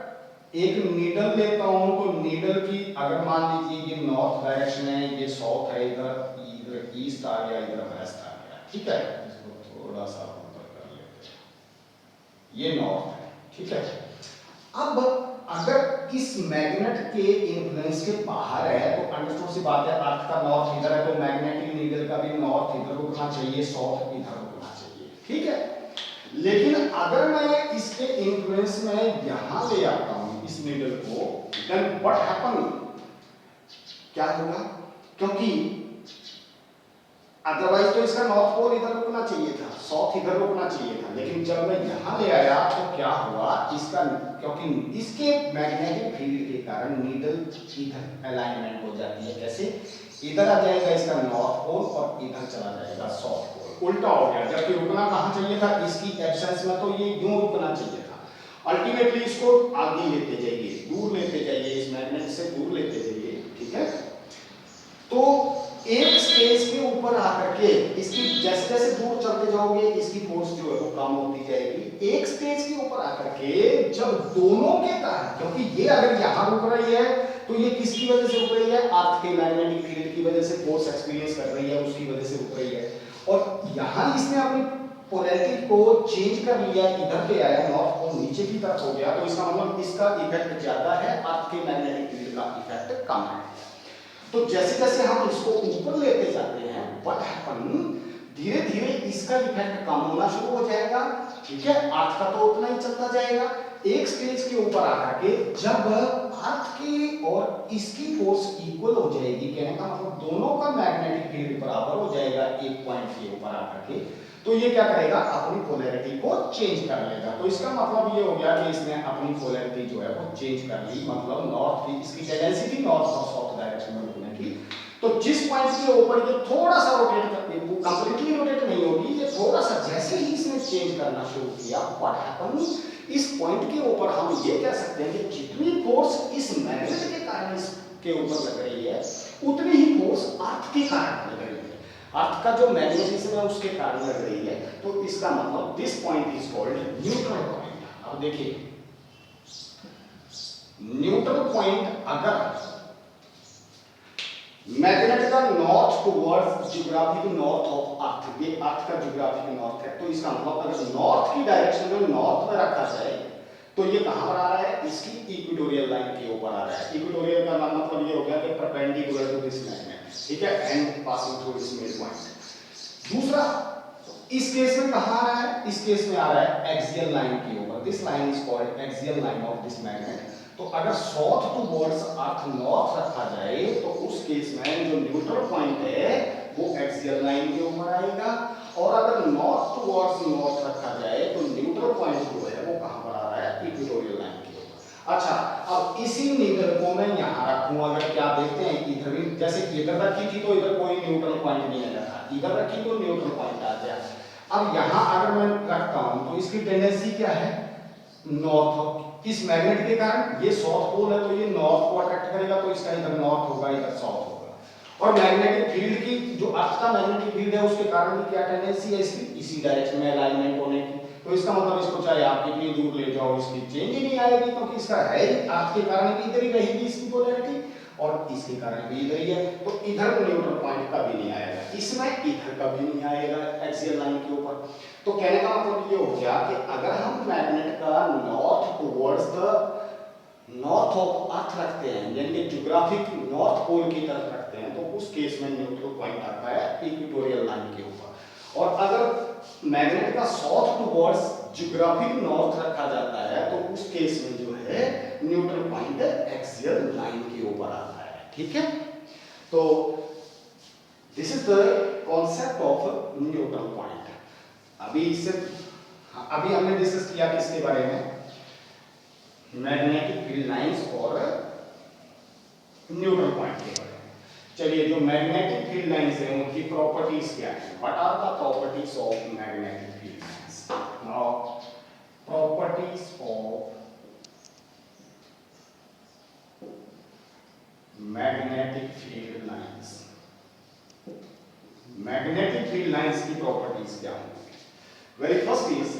Speaker 1: एक नीडल लेता हूं तो नीडल की अगर मान लीजिए ये नॉर्थ डायरेक्शन है, ये साउथ है, इधर ईस्ट आ गया, इधर वेस्ट आ गया, ठीक है। इसको थोड़ा सा ऊपर कर लेते हैं, ये नॉर्थ है, ठीक है। अब अगर इस मैग्नेट के इन्फ्लुएंस के बाहर है तो अंडरस्टूड सी बात है, अर्थ का नॉर्थ इधर है तो मैग्नेटिक नीडल का भी नॉर्थ इधर रुकना चाहिए, साउथ इधर रुकना चाहिए, ठीक है। लेकिन अगर मैं इसके इन्फ्लुएंस में यहां ले आता हूं इस नीडल को, देन व्हाट हैपन, क्या होगा, क्योंकि अदरवाइज तो इसका नॉर्थ पोल इधर रुकना चाहिए था, साउथ इधर रुकना चाहिए था। लेकिन जब मैं यहां ले आया तो क्या हुआ, इसका क्योंकि इसके मैग्नेटिक फील्ड के कारण नीडल इधर अलाइनमेंट हो जाती है। कैसे? इधर आ जाएगा इसका नॉर्थ पोल और इधर चला जाएगा साउथ पोल, उल्टा हो गया। जबकि रुकना कहां चाहिए था, इसकी एब्सेंस में तो ये यूं रुकना चाहिए था। अल्टीमेटली इसको आगे लेते जाइए, दूर लेते जाइए, इस मैग्नेट से दूर लेते जाइए, ठीक है। तो एक स्टेज के ऊपर आकर के इसकी जैसे जैसे दूर चलते जाओगे इसकी फोर्स जो है वो कम होती जाएगी। एक स्टेज के ऊपर आकर के जब दोनों के कारण, क्योंकि ये अगर यहां रुक रही है तो ये किसकी वजह से रुक रही है, अर्थ के मैग्नेटिक फील्ड की वजह से फोर्स एक्सपीरियंस कर रही है, उसकी वजह से रुक रही है। और यहां इसने अपनी पोलैरिटी को चेंज कर लिया, इधर ले आया, नॉर्थ पोल नीचे की तरफ हो गया, तो इसका मतलब इसका इफेक्ट ज्यादा है, अर्थ के मैग्नेटिक फील्ड का इफेक्ट कम है। तो जैसे जैसे हम इसको ऊपर लेते जाते हैं, व्हाट हैपन, धीरे धीरे इसका इफेक्ट कम होना शुरू हो जाएगा, ठीक है। अर्थ का तो उतना ही चलता जाएगा। एक स्टेज के ऊपर आकर के जब अर्थ की और इसकी फोर्स इक्वल हो जाएगी, कहने का मतलब दोनों का मैग्नेटिक फील्ड बराबर हो जाएगा एक पॉइंट के ऊपर आकर के, तो ये क्या करेगा, अपनी पोलैरिटी को चेंज कर लेगा। तो इसका मतलब ये हो गया कि इसने अपनी पोलैरिटी जो है वो चेंज कर ली, मतलब नॉर्थ की इसकी टेंडेंसी थी नॉर्थ और साउथ डायरेक्शन में घूमने की। तो जिस पॉइंट के ऊपर ये थोड़ा सा रोटेट करती है, वो कंप्लीटली रोटेट नहीं होगी, ये थोड़ा सा जैसे ही इसने चेंज करना शुरू किया, व्हाट हैपेंस, इस पॉइंट के ऊपर हम ये कह सकते हैं कि जितनी फोर्स इस मैग्नेट के कारण इसके ऊपर लग रही है, उतनी ही फोर्स अर्थ के कारण लग रही है। अर्थ का जो मैग्नेटिज्म है उसके कारण लग रही है। तो इसका मतलब this point is called neutral point. अब देखिए, न्यूट्रल पॉइंट अगर मैग्नेट का north towards geographic north of earth, ये अर्थ का ज्योग्राफिक नॉर्थ है, तो इसका मतलब अगर नॉर्थ की डायरेक्शन में नॉर्थ में रखा जाए तो ये कहां पर आ रहा है, इसकी इक्वेटोरियल लाइन के ऊपर आ रहा है। इक्वेटोरियल का मतलब ये हो गया कि परपेंडिकुलर टू दिस मैग्नेट, ठीक है, and passing through this mid point. दूसरा, इस केस में कहां आ रहा है, इस केस में आ रहा है एक्सियल लाइन के ऊपर, this line is called axial line of this magnet. तो अगर साउथ टुवर्ड्स अर्थ नॉर्थ रखा जाए तो उस केस में जो न्यूट्रल पॉइंट है वो एक्सियल लाइन के ऊपर आएगा, और अगर नॉर्थ टुवर्ड्स नॉर्थ रखा जाए तो न्यूट्रल पॉइंट जो है वो कहां पर आ रहा है, इक्वेटोरियल लाइन के ऊपर। अच्छा, अब इसी नीडल को मैं यहां रखूं, अगर क्या देखते हैं इधर भी, जैसे इधर रखी थी तो इधर कोई न्यूट्रल पॉइंट नहीं आया था, इधर रखी तो न्यूट्रल पॉइंट आ गया। अब यहां अगर मैं रखता हूं तो इसकी टेंडेंसी क्या है, नॉर्थ। इस मैग्नेट के कारण ये साउथ पोल है तो ये नॉर्थ को अट्रैक्ट करेगा, तो इसका इधर नॉर्थ होगा, इधर साउथ होगा। और मैग्नेटिक फील्ड की जो अर्थ का मैग्नेटिक फील्ड है उसके कारण भी क्या टेंडेंसी है इसकी, इसी डायरेक्शन में अलाइनमेंट होने की। तो इसका मतलब इसको चाहे आप कितनी दूर ले जाओ इसकी चेंज ही नहीं आएगी, क्योंकि इसका है अर्थ के कारण भी इधर ही रहेगी इसकी पोलैरिटी, और इसके कारण भी इधर ही है। तो इधर न्यूट्रल पॉइंट कभी नहीं आएगा, इसमें इधर कभी नहीं आएगा एक्सियल लाइन के ऊपर। तो कहने का मतलब ये हो गया कि अगर हम मैग्नेट का north towards the north of earth रखते हैं, यानी कि ज्योग्राफिक नॉर्थ पोल की तरफ रखते हैं, तो उस केस में न्यूट्रल पॉइंट आता है इक्वेटोरियल लाइन के ऊपर। और अगर मैग्नेट का साउथ टुवर्ड्स ज्योग्राफिक नॉर्थ रखा जाता है तो उस केस में जो है न्यूट्रल पॉइंट एक्सियल लाइन के ऊपर आता है, ठीक है। तो this is the concept of neutral point. अभी हमने डिस्कस किया किसके बारे में, मैग्नेटिक फील्ड लाइंस और न्यूट्रल पॉइंट के बारे में। चलिए, जो मैग्नेटिक फील्ड लाइंस हैं उनकी प्रॉपर्टीज क्या है, what are the properties of magnetic field lines. Now properties of magnetic field lines. Magnetic field lines की प्रॉपर्टीज क्या होंगी। वेरी फर्स्ट इज,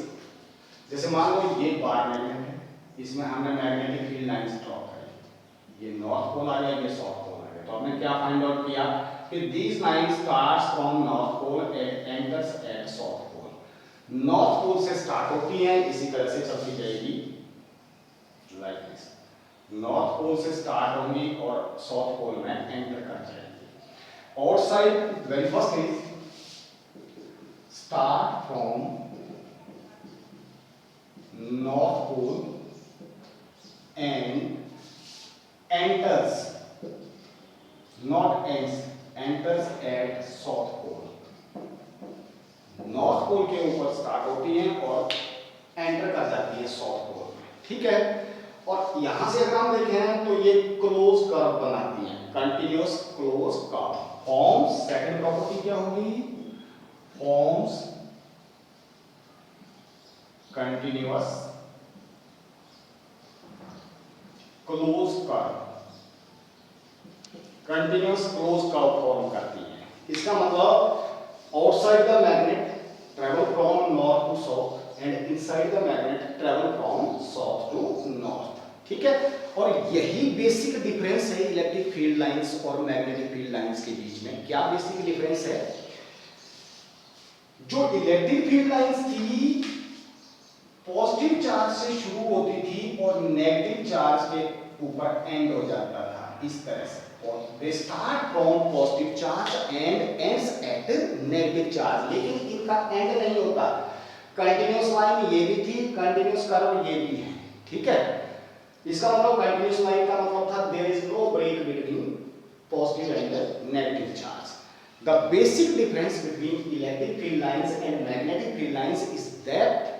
Speaker 1: जैसे मान लो ये बार मैग्नेट है, इसमें हमने मैग्नेटिक फील्ड लाइंस ड्रॉ करी, ये नॉर्थ पोल आ गया, ये साउथ पोल आ गया। तो हमने क्या फाइंड आउट किया कि this line starts from north pole and enters at south pole. North pole से स्टार्ट होती है, इसी तरह से चलती जाएगी लाइक दिस, नॉर्थ पोल से स्टार्ट होंगी और साउथ पोल में एंटर कर जाएगी। Outside, very first is start from north pole and enters, not ends, enters at south pole। North pole के ऊपर स्टार्ट होती है और एंटर कर जाती है साउथ पोल में, ठीक है। और यहां से अगर हम देखें तो ये क्लोज कर्व बनाती है, continuous close curve forms. Second property क्या होगी, forms continuous closed curve, continuous closed curve form करती है। इसका मतलब outside the magnet travel from north to south and inside the magnet travel from south to north, ठीक है। और यही बेसिक डिफरेंस है इलेक्ट्रिक फील्ड लाइंस और मैग्नेटिक फील्ड लाइंस के बीच में। क्या बेसिक डिफरेंस है, जो इलेक्ट्रिक फील्ड लाइंस थी पॉजिटिव चार्ज से शुरू होती थी और नेगेटिव चार्ज के ऊपर एंड हो जाता था, इस तरह से they start from positive charge and ends at negative charge, लेकिन इनका एंड नहीं होता। कंटिन्यूअस लाइन ये भी थी, कंटिन्यूअस कर्व ये भी है, ठीक है। इसका मतलब कंटिन्यूअस लाइन का मतलब था there is no break between positive and negative charge. The basic difference between electric field lines and magnetic field lines is that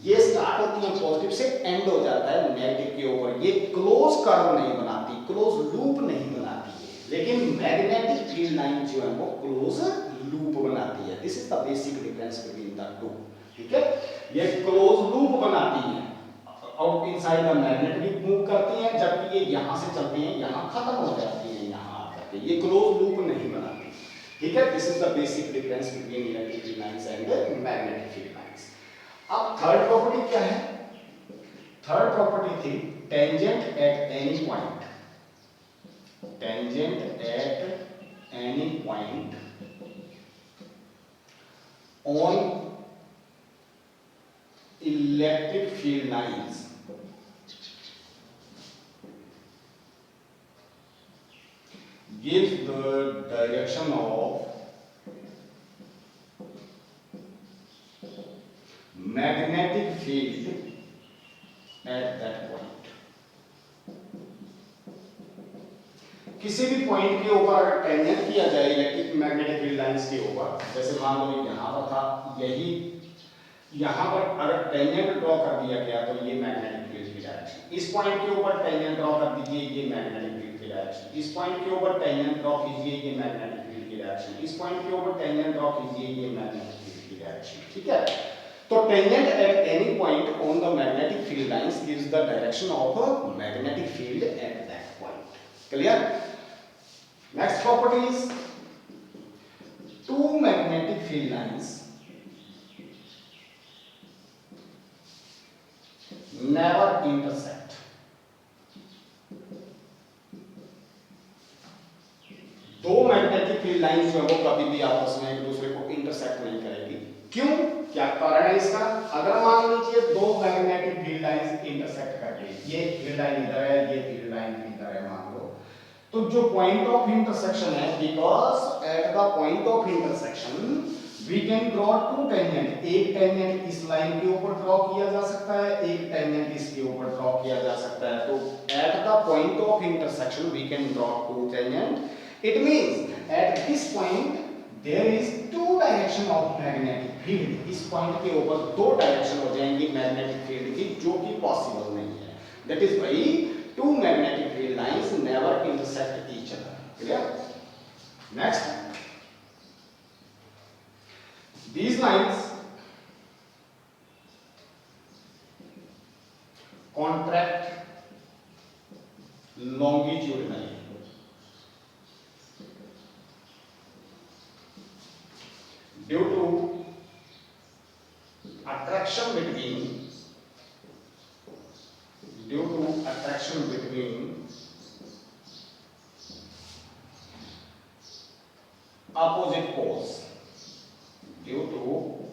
Speaker 1: ये स्टार्ट होती है पॉजिटिव से, एंड हो जाता है नेगेटिव के ऊपर। ये क्लोज कर्व नहीं बनाती, क्लोज लूप नहीं बनाती है, लेकिन मैग्नेटिक फील्ड लाइन जो है वो क्लोज लूप बनाती है। This is the basic difference between the two. ठीक है, ये क्लोज लूप बनाती है, आउट इनसाइड द मैग्नेट भी मूव करती है, जबकि ये यहां से चलती हैं, यहां खत्म हो जाती है, यहां आकर के। ये क्लोज लूप नहीं बनाती। ठीक है, this is the basic difference between electric field lines and magnetic field lines. अब थर्ड प्रॉपर्टी क्या है? थर्ड प्रॉपर्टी थी tangent at any point. Tangent at any point on electric field lines gives the direction of magnetic field at that point। किसी भी पॉइंट के ऊपर अगर टेंजेंट किया जाए इलेक्ट्रिक मैग्नेटिक फील्ड लाइंस के ऊपर, जैसे मान लो यहां पर था, यही यहां पर अगर टेंजेंट ड्रॉ कर दिया गया तो ये मैग्नेटिक फील्ड की डायरेक्शन। इस पॉइंट के ऊपर टेंजेंट ड्रॉ कर दीजिए, ये मैग्नेटिक फील्ड की डायरेक्शन। इस पॉइंट के ऊपर टेंजेंट ड्रॉ कीजिए, ये मैग्नेटिक फील्ड की डायरेक्शन। इस पॉइंट के ऊपर टेंजेंट ड्रॉ कीजिए, ये मैग्नेटिक फील्ड की डायरेक्शन। ठीक है, तो tangent at any point on the magnetic field lines gives the direction of a magnetic field at that point. Clear? Next property is two magnetic field lines never intersect। दो मैग्नेटिक फील्ड लाइंस जो है वो कभी भी आपस में एक दूसरे को इंटरसेक्ट नहीं करेगी। क्यों? क्या कारण है इसका? अगर मान लीजिए दो मैग्नेटिक फील्ड लाइंस इंटरसेक्ट कर रही है, ये फील्ड लाइन इधर है, ये फील्ड लाइन इधर है मान लो, तो जो पॉइंट ऑफ इंटरसेक्शन है, because at the point of intersection we can draw two tangent। एक टेंजेंट इस लाइन के ऊपर ड्रॉ किया जा सकता है, एक टेंजेंट इसके ऊपर ड्रॉ किया जा सकता है। तो at the point of intersection we can draw two tangent। It means at this point there is two direction of magnetic field। इस पॉइंट के ऊपर दो डायरेक्शन हो जाएंगी मैग्नेटिक फील्ड की, जो कि पॉसिबल नहीं है। That is why two magnetic field lines never intersect each other। Clear? Next, these lines contract longitudinally due to attraction between opposite poles। Due to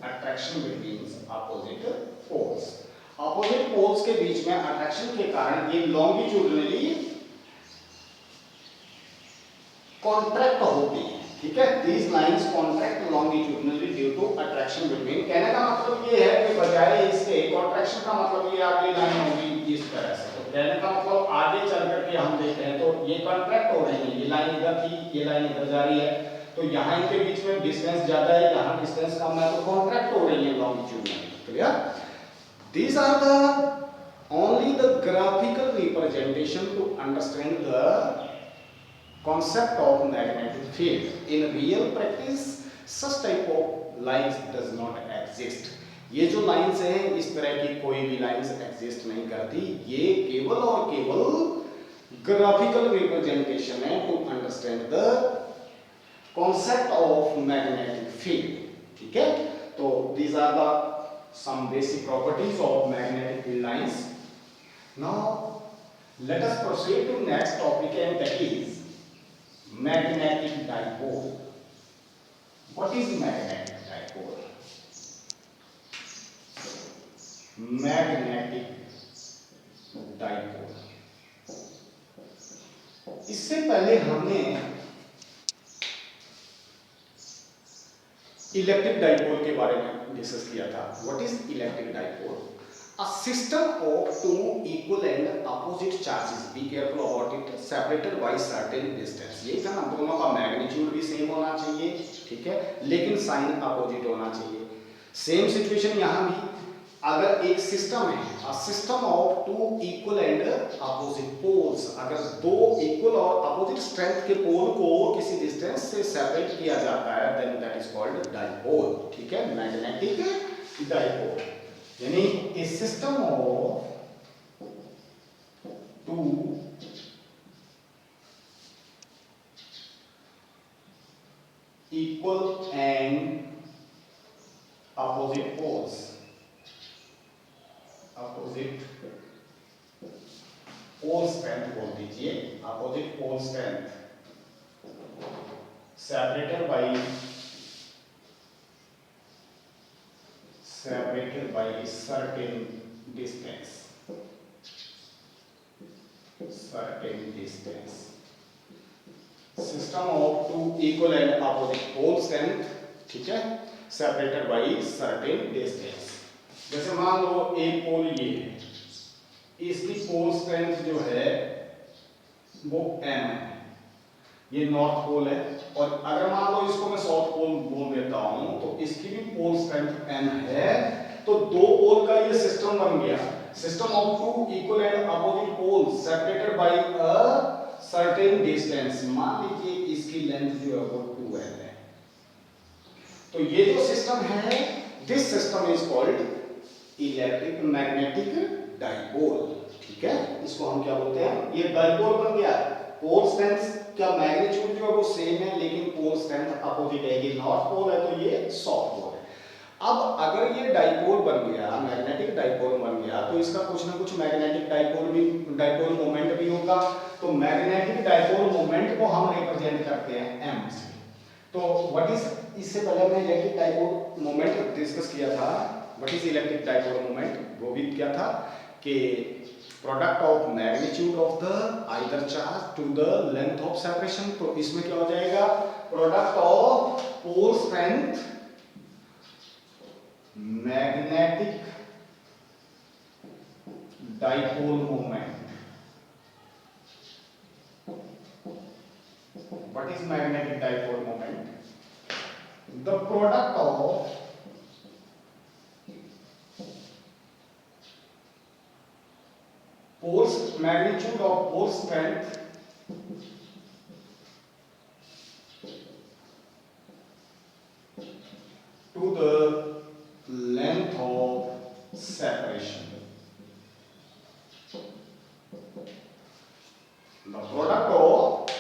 Speaker 1: attraction between opposite poles। Opposite poles के बीच में attraction के कारण ये longitudinally contract होती है। ठीक है, these lines contract longitudinally due to attraction between। कहने का मतलब ये है कि बजाय इसके contraction का मतलब ये अगली लाइन होगी इस तरह से। तो कहने का मतलब आगे चल करके हम देखते हैं तो ये contract हो रही है, ये लाइन इधर थी, ये लाइन इधर जा रही है, तो यहाँ इनके बीच में डिस्टेंस ज्यादा है, यहाँ डिस्टेंस कम है, तो कॉन्ट्रैक्ट हो रही है longitudinally. Clear? These are the only the graphical representation to understand the concept of magnetic field। in real practice such type of lines does not exist। ये जो लाइंस हैं इस तरह की कोई भी लाइंस एग्जिस्ट नहीं करती, ये केवल और केवल ग्राफिकल रिप्रेजेंटेशन है to understand the concept of magnetic field। ठीक है, तो these are the some basic properties of magnetic field lines। now let us proceed to next topic, and that is magnetic dipole। what is magnetic dipole? magnetic dipole, इससे पहले हमने इलेक्ट्रिक डाइपोल के बारे में डिस्कस किया था। What is electric dipole? A system of two equal and opposite charges, be careful about it, separated by certain distance. यही था ना, दोनों का मैग्नीट्यूड भी सेम होना चाहिए, ठीक है, लेकिन साइन अपोजिट होना चाहिए। सेम सिचुएशन यहाँ भी, अगर एक सिस्टम है, a system of two equal and opposite poles, अगर दो इक्वल और अपोजिट स्ट्रेंथ के पोल को किसी डिस्टेंस से सेपरेट किया जाता है, then that is called dipole, ठीक है, मैग्नेटिक डाइपोल। यानी a system of two equal and opposite poles, opposite pole strength बोल दीजिए, opposite pole strength separated by certain distance, system of two equal and opposite pole strength, ठीक है, separated by certain distance। जैसे मान लो एक पोल ये है, इसकी पोल स्ट्रेंथ जो है वो m है, ये नॉर्थ पोल है, और अगर मान लो इसको मैं साउथ पोल बोल देता हूं तो इसकी भी पोल स्ट्रेंथ n है, तो दो पोल का ये सिस्टम बन गया, system of two equal and opposite poles separated by a certain distance. मान लीजिए इसकी लेंथ जो है वो 2l है, तो ये जो सिस्टम है, this system is called electric magnetic dipole, ठीक है, इसको हम क्या बोलते हैं, ये डाइपोल बन गया। पोल स्ट्रेंथ का मैग्नीट्यूड जो है वो सेम है, लेकिन पोल स्ट्रेंथ अपोजिट है, ये नॉर्थ पोल है तो ये साउथ पोल है। अब अगर ये डाइपोल बन गया, मैग्नेटिक डाइपोल बन गया, तो इसका कुछ ना कुछ मैग्नेटिक डाइपोल मोमेंट भी होगा, तो मैग्नेटिक डाइपोल मोमेंट को हम रिप्रेजेंट करते हैं m से। तो व्हाट इज, इससे पहले हमने इलेक्ट्रिक डाइपोल मोमेंट डिस्कस किया था, what is electric dipole moment, वो भी क्या था कि product of magnitude of the either charge to the length of separation. तो इसमें क्या हो जाएगा, product of pole strength magnetic dipole moment. What is magnetic dipole moment, the product of poles, magnitude of pole strength to the length of separation, the product of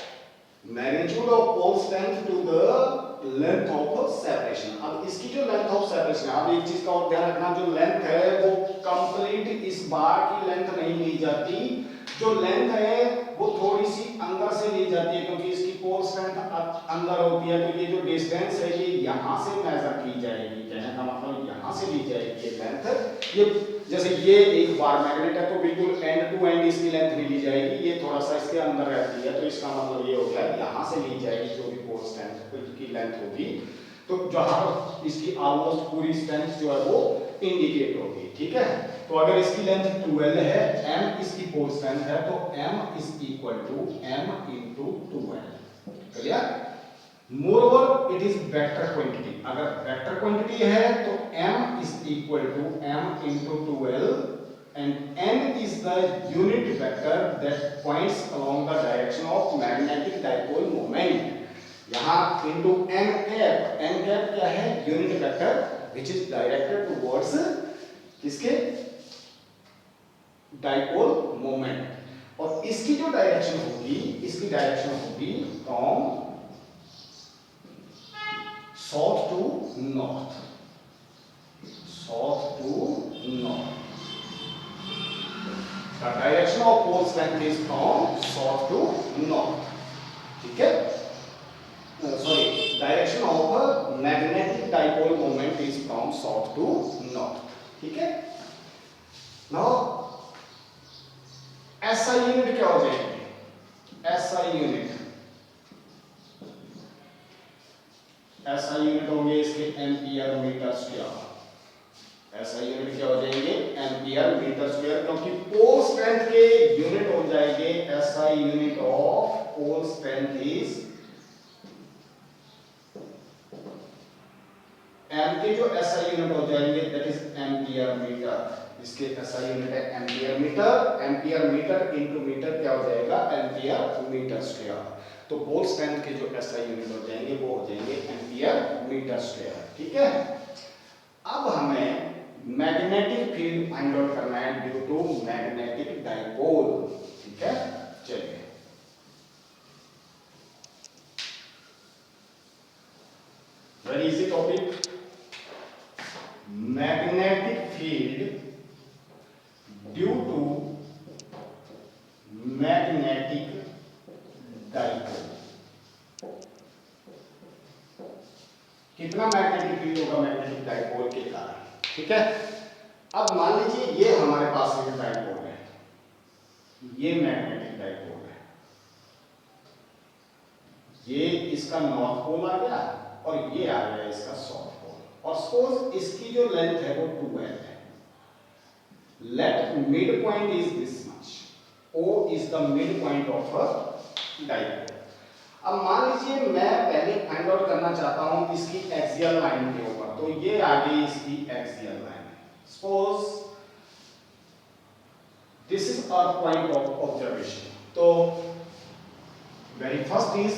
Speaker 1: magnitude of pole strength to the length of separation। अब इसकी जो लेंथ ऑफ सेपरेशन है, अब एक चीज का और ध्यान रखना, जो लेंथ है वो कंप्लीट इस बार की लेंथ नहीं ली जाती, जो लेंथ है वो थोड़ी सी अंदर से ली जाती है, क्योंकि इसकी पोल स्ट्रेंथ अंदर होती है, तो ये जो डिस्टेंस है ये यहां से मेजर की जाएगी, कहने का मतलब यहां से ली जाएगी ये लेंथ। ये जैसे ये एक बार मैग्नेट है तो बिल्कुल एंड टू एंड इसकी लेंथ नहीं ली जाएगी, ये थोड़ा सा इसके अंदर रहती है, तो इसका मतलब ये हो गया यहां से ली जाएगी जो भी पोल स्ट्रेंथ की लेंथ होगी, तो जहां इसकी ऑलमोस्ट पूरी स्ट्रेंथ जो है वो इंडिकेट होगी, ठीक है। तो अगर इसकी लेंथ 12 है, m इसकी पोल स्ट्रेंथ है, तो m is equal to m into 12, क्लियर। Moreover it is vector quantity, अगर वेक्टर क्वांटिटी है तो m is equal to m into 12 and n is the unit vector that points along the direction of magnetic dipole moment। यहाँ into n cap क्या है, unit vector which is directed towards किसके, डाइपोल मोमेंट, और इसकी जो डायरेक्शन होगी, इसकी डायरेक्शन होगी from south to north, south to north. The direction of pole strength is from south to north, ठीक है। Sorry, direction of magnetic dipole moment is from south to north, ठीक है। Now SI यूनिट क्या हो जाएगी, SI यूनिट होंगे इसके ampere metre square, SI unit क्या हो जाएंगे, एम्पियर एम्पियर मीटर स्क्वायर, क्योंकि पोल स्ट्रेंथ के यूनिट हो जाएंगे SI unit of pole strength is M के जो एसआई यूनिट हो जाएंगे दैट इज एम्पियर मीटर। इसके एसआई यूनिट है ampere metre, ampere metre into metre क्या हो जाएगा एम्पियर मीटर स्क्वायर। तो पोल स्ट्रेंथ के जो एसआई यूनिट हो जाएंगे वो हो जाएंगे एम्पियर मीटर स्क्वायर। ठीक है, अब हमें मैग्नेटिक फील्ड फाइंड आउट करना है ड्यू टू मैग्नेटिक डाइपोल। ठीक है, चलिए very easy topic, magnetic field due to magnetic dipole. कितना मैग्नेटिक फील्ड होगा मैग्नेटिक डाइपोल के कारण। ठीक है, अब मान लीजिए ये हमारे पास एक डाइपोल है, ये मैग्नेटिक डाइपोल है, ये इसका नॉर्थ पोल आ गया और ये आ गया इसका साउथ पोल, और सपोज इसकी जो लेंथ है वो 2l है। Let mid point is this much, O is the mid point of a dipole. अब मान लीजिए मैं पहले फाइंड आउट करना चाहता हूं इसकी एक्सियल लाइन के ऊपर, तो ये आ गई इसकी axial line. Suppose this is our point of observation, तो very first is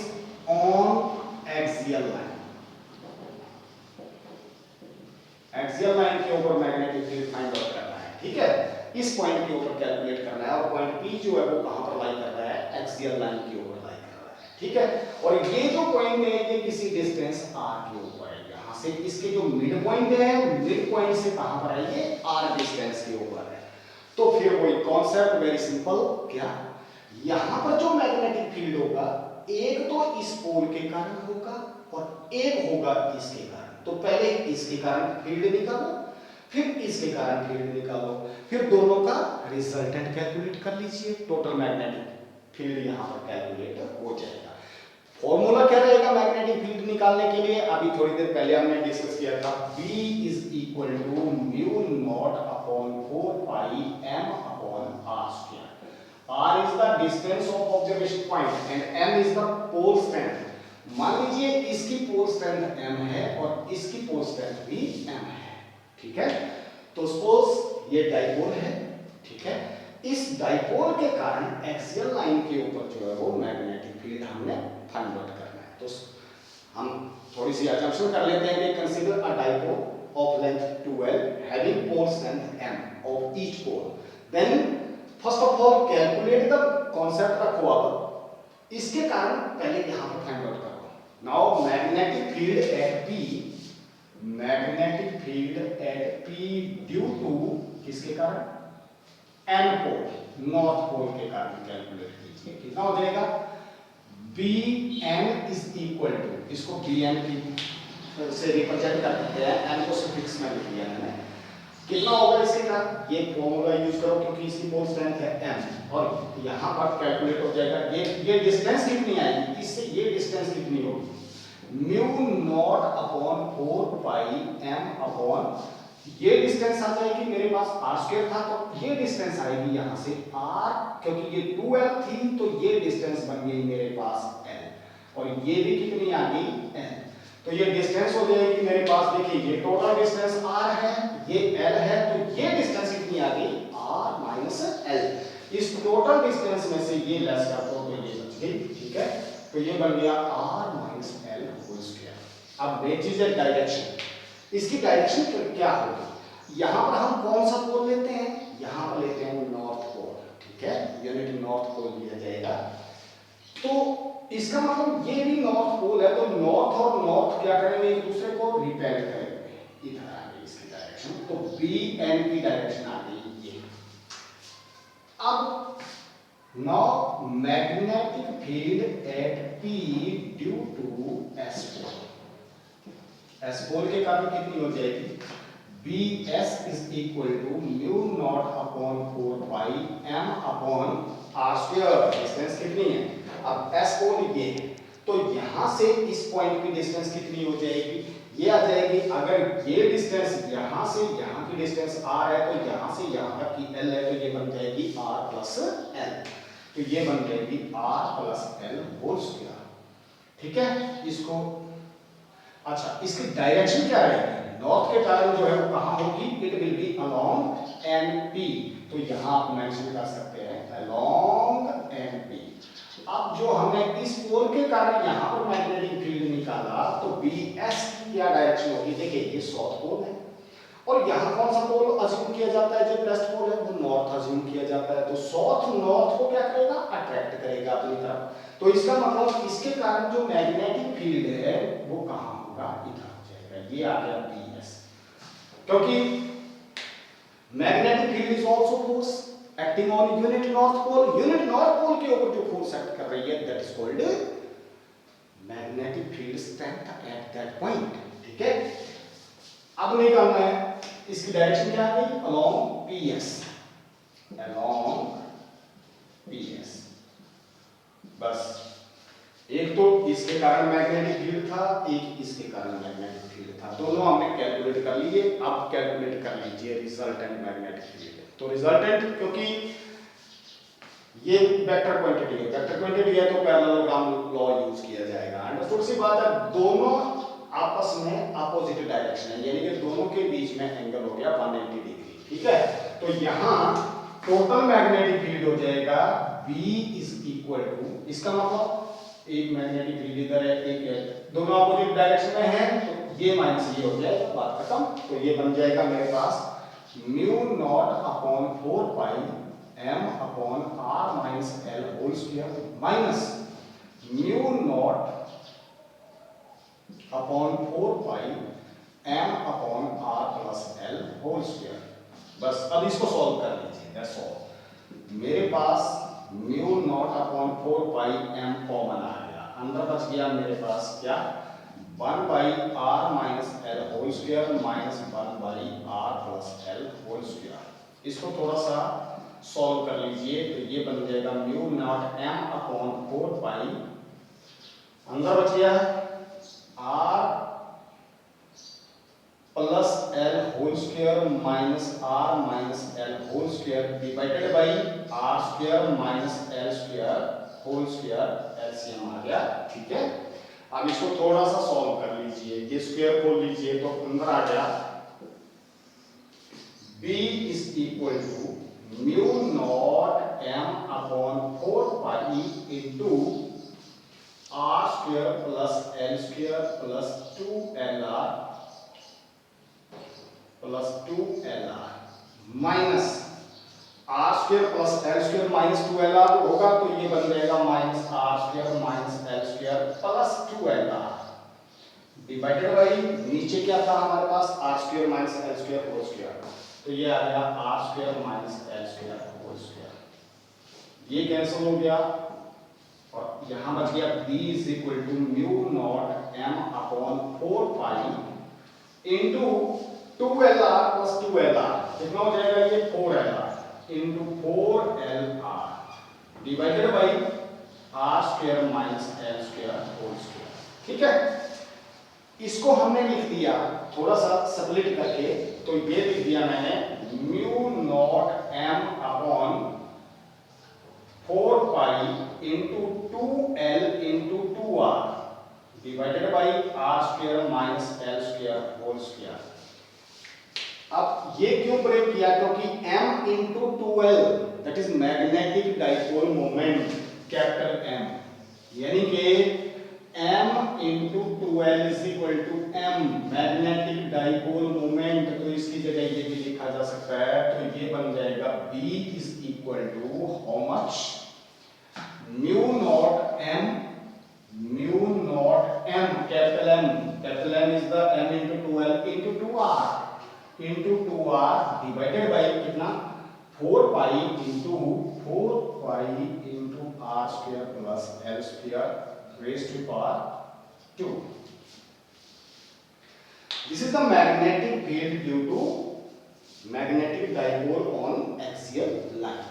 Speaker 1: on axial line. Axial line के ऊपर मैग्नेटिक फील्ड फाइंड आउट करना है। ठीक है, इस पॉइंट के ऊपर कैलकुलेट करना है, और पॉइंट P जो है वो कहां पर लाई कर रहा है एक्सियल लाइन के ऊपर लाई कर रहा है। ठीक है, और ये जो पॉइंट है ये किसी डिस्टेंस r के ऊपर है, यहां से इसके जो मिड पॉइंट है मिड पॉइंट से कहां पर है ये r डिस्टेंस के ऊपर है। तो फिर वही कॉन्सेप्ट वेरी सिंपल, क्या यहां पर जो मैग्नेटिक फील्ड होगा एक तो इस पोल के कारण होगा और एक होगा इसके कारण। तो पहले इसके कारण फील्ड निकालो, फिर इसके कारण फील्ड निकालो, फिर दोनों का रिजल्टेंट कैलकुलेट कर लीजिए, टोटल मैग्नेटिक फील्ड यहां पर कैलकुलेट हो जाएगा। फॉर्मूला क्या रहेगा मैग्नेटिक फील्ड निकालने के लिए, अभी थोड़ी देर पहले हमने डिस्कस किया था, B is equal to mu not upon 4 pi m upon r square. r is the distance of observation point and m is the pole strength. मान लीजिए इसकी पोल स्ट्रेंथ m है और इसकी पोल स्ट्रेंथ भी m है। ठीक है, तो सपोज ये डाइपोल है। ठीक है, इस डाइपोल के कारण एक्सियल लाइन के ऊपर जो है वो मैग्नेटिक फील्ड हमने फाइंड आउट करना है। तो हम थोड़ी सी assumption कर लेते हैं कि consider a dipole of length 2l having pole strength m of each pole, then first of all calculate the concept रखो। अब इसके कारण पहले यहां पर फाइंड आउट करो। Now magnetic field at P, magnetic field at P due to किसके कारण n पोल, नॉर्थ पोल के कारण कैलकुलेट कीजिए। कितना हो जाएगा Bn इज इक्वल टू, इसको Bn की से रिप्रेजेंट कर देते हैं, n को सफिक्स में लिख दिया मैंने। कितना होगा इसके कारण, ये फॉर्मूला यूज करो क्योंकि इसकी पोल स्ट्रेंथ है m, और यहां पर कैलकुलेट हो जाएगा ये डिस्टेंस कितनी आएगी, इससे ये डिस्टेंस कितनी होगी, mu naught upon 4 pi m upon, ये डिस्टेंस आ जाएगी मेरे पास r स्क्वायर था, तो ये डिस्टेंस आएगी यहां से r, क्योंकि ये 2l थी तो ये डिस्टेंस बन गई मेरे पास l, और ये भी कितनी आ गई l, तो ये डिस्टेंस हो जाएगी मेरे पास, देखिए ये टोटल डिस्टेंस r है, ये l है, तो ये डिस्टेंस कितनी आ गई r माइनस l। इस टोटल डिस्टेंस में से ये लेस कर दो तो ये बच गई। ठीक है, तो ये बन गया r minus l whole square. अब नेक्स्ट चीज है डायरेक्शन, इसकी डायरेक्शन क्या होगी, यहां पर हम कौन सा पोल लेते हैं, यहां पर लेते हैं नॉर्थ पोल। ठीक है, यूनिट नॉर्थ पोल लिया जाएगा, तो इसका मतलब ये भी नॉर्थ पोल है, तो नॉर्थ और नॉर्थ क्या करेंगे एक दूसरे को रिपेल करेंगे, इधर आ गई इसकी डायरेक्शन, तो Bn की डायरेक्शन आ गई ये। अब now magnetic field at P due to S pole, S pole के कारण कितनी हो जाएगी, Bs is equal to mu not upon 4 pi m upon r square, distance कितनी है, अब S पोल ये है, तो यहां से इस पॉइंट की डिस्टेंस कितनी हो जाएगी, ये आ जाएगी, अगर ये डिस्टेंस यहाँ से यहाँ की डिस्टेंस r है तो यहाँ से यहाँ तक की l है, तो ये बन जाएगी r प्लस l, तो ये बन जाएगी r plus l whole square. ठीक है, इसको अच्छा इसकी डायरेक्शन क्या रहेगी, नॉर्थ के कारण जो है वो कहाँ होगी, it will B along NP, तो यहाँ आप मेंशन कर सकते हैं अलोंग NP। अब जो हमने इस पोल के कारण यहाँ पर मैग्नेटिक फील्ड निकाला, तो BS की क्या डायरेक्शन होगी, देखिए ये साउथ पोल है और यहाँ कौन सा पोल अज्यूम किया जाता है, जो वेस्ट पोल है वो नॉर्थ अज्यूम किया जाता है, तो साउथ नॉर्थ को क्या करेगा, अट्रैक्ट करेगा अपनी तरफ। तो इसका मतलब इसके कारण जो मैग्नेटिक फील्ड है वो कहाँ होगा, इधर हो जाएगा, ये आ गया BS, क्योंकि magnetic field is also force acting on unit north pole, unit north pole के ऊपर जो फोर्स एक्ट कर रही है that is called magnetic field strength at that point. ठीक है, अब निकालना है इसकी डायरेक्शन क्या आ गई, अलोंग PS, अलोंग PS। बस एक तो इसके कारण मैग्नेटिक फील्ड था, एक इसके कारण मैग्नेटिक फील्ड था, दोनों हमने कैलकुलेट कर लिए। अब कैलकुलेट कर लीजिए रिजल्टेंट मैग्नेटिक फील्ड। तो रिजल्टेंट, क्योंकि ये वेक्टर क्वांटिटी है, वेक्टर क्वांटिटी है तो पैरेललोग्राम लॉ यूज किया जाएगा। अंडरस्टूड सी बात है, दोनों आपस में अपोजिट डायरेक्शन है, यानी कि दोनों के बीच में एंगल हो गया 180 डिग्री। ठीक है, तो यहाँ टोटल मैग्नेटिक फील्ड हो जाएगा B इज इक्वल टू, इसका मतलब एक मैग्नेटिक फील्ड इधर है, एक है, दोनों अपोजिट डायरेक्शन में है, तो ये माइनस ये हो जाएगा, बात खत्म। तो ये बन जाएगा मेरे पास mu not upon 4 pi m upon r minus l whole square minus mu not upon 4 pi m upon r plus l whole square. बस अब इसको सॉल्व कर लीजिए, दैट्स ऑल। मेरे पास mu not upon 4 pi m common आ गया, अंदर बच गया मेरे पास क्या, 1 by r minus l whole square minus 1 by r plus l whole square. इसको थोड़ा सा सॉल्व कर लीजिए, तो ये बन जाएगा mu not m upon 4 pi, अंदर बच गया r plus l whole square minus r minus l whole square divided by r square minus l square whole square, LCM आ गया। ठीक है, अब इसको थोड़ा सा सॉल्व कर लीजिए, ये स्क्वायर खोल लीजिए, तो अंदर आ गया b is equal to mu not m upon 4 pi into r square plus l square plus 2lr plus 2lr minus r square plus l square minus 2lr होगा, तो ये बन जाएगा minus r square minus l square plus 2lr divided by नीचे क्या था हमारे पास, r square minus l square whole square, तो ये आ गया r square minus l square whole square, ये कैंसिल हो गया और यहां बच गया b is equal to mu not m upon 4 pi into 2lr plus 2lr, कितना हो जाएगा ये 4lr into 4lr divided by r square minus l square whole square. ठीक है, इसको हमने लिख दिया थोड़ा सा स्प्लिट करके, तो ये लिख दिया मैंने mu not m upon 4 pi into 2l into 2r divided by r square minus l square whole square. अब ये क्यों प्रयोग किया, क्योंकि m into 2l that is magnetic dipole moment, capital M, यानी कि m into 2l is equal to m magnetic dipole moment, तो इसकी जगह ये भी लिखा जा सकता है, तो ये बन जाएगा b is equal to how much, mu not m, mu not m capital M is the m into 2l into 2r into 2r divided by कितना 4 pi into 4 pi into r square plus l square raise to power 2। This is the magnetic field due to magnetic dipole on axial line.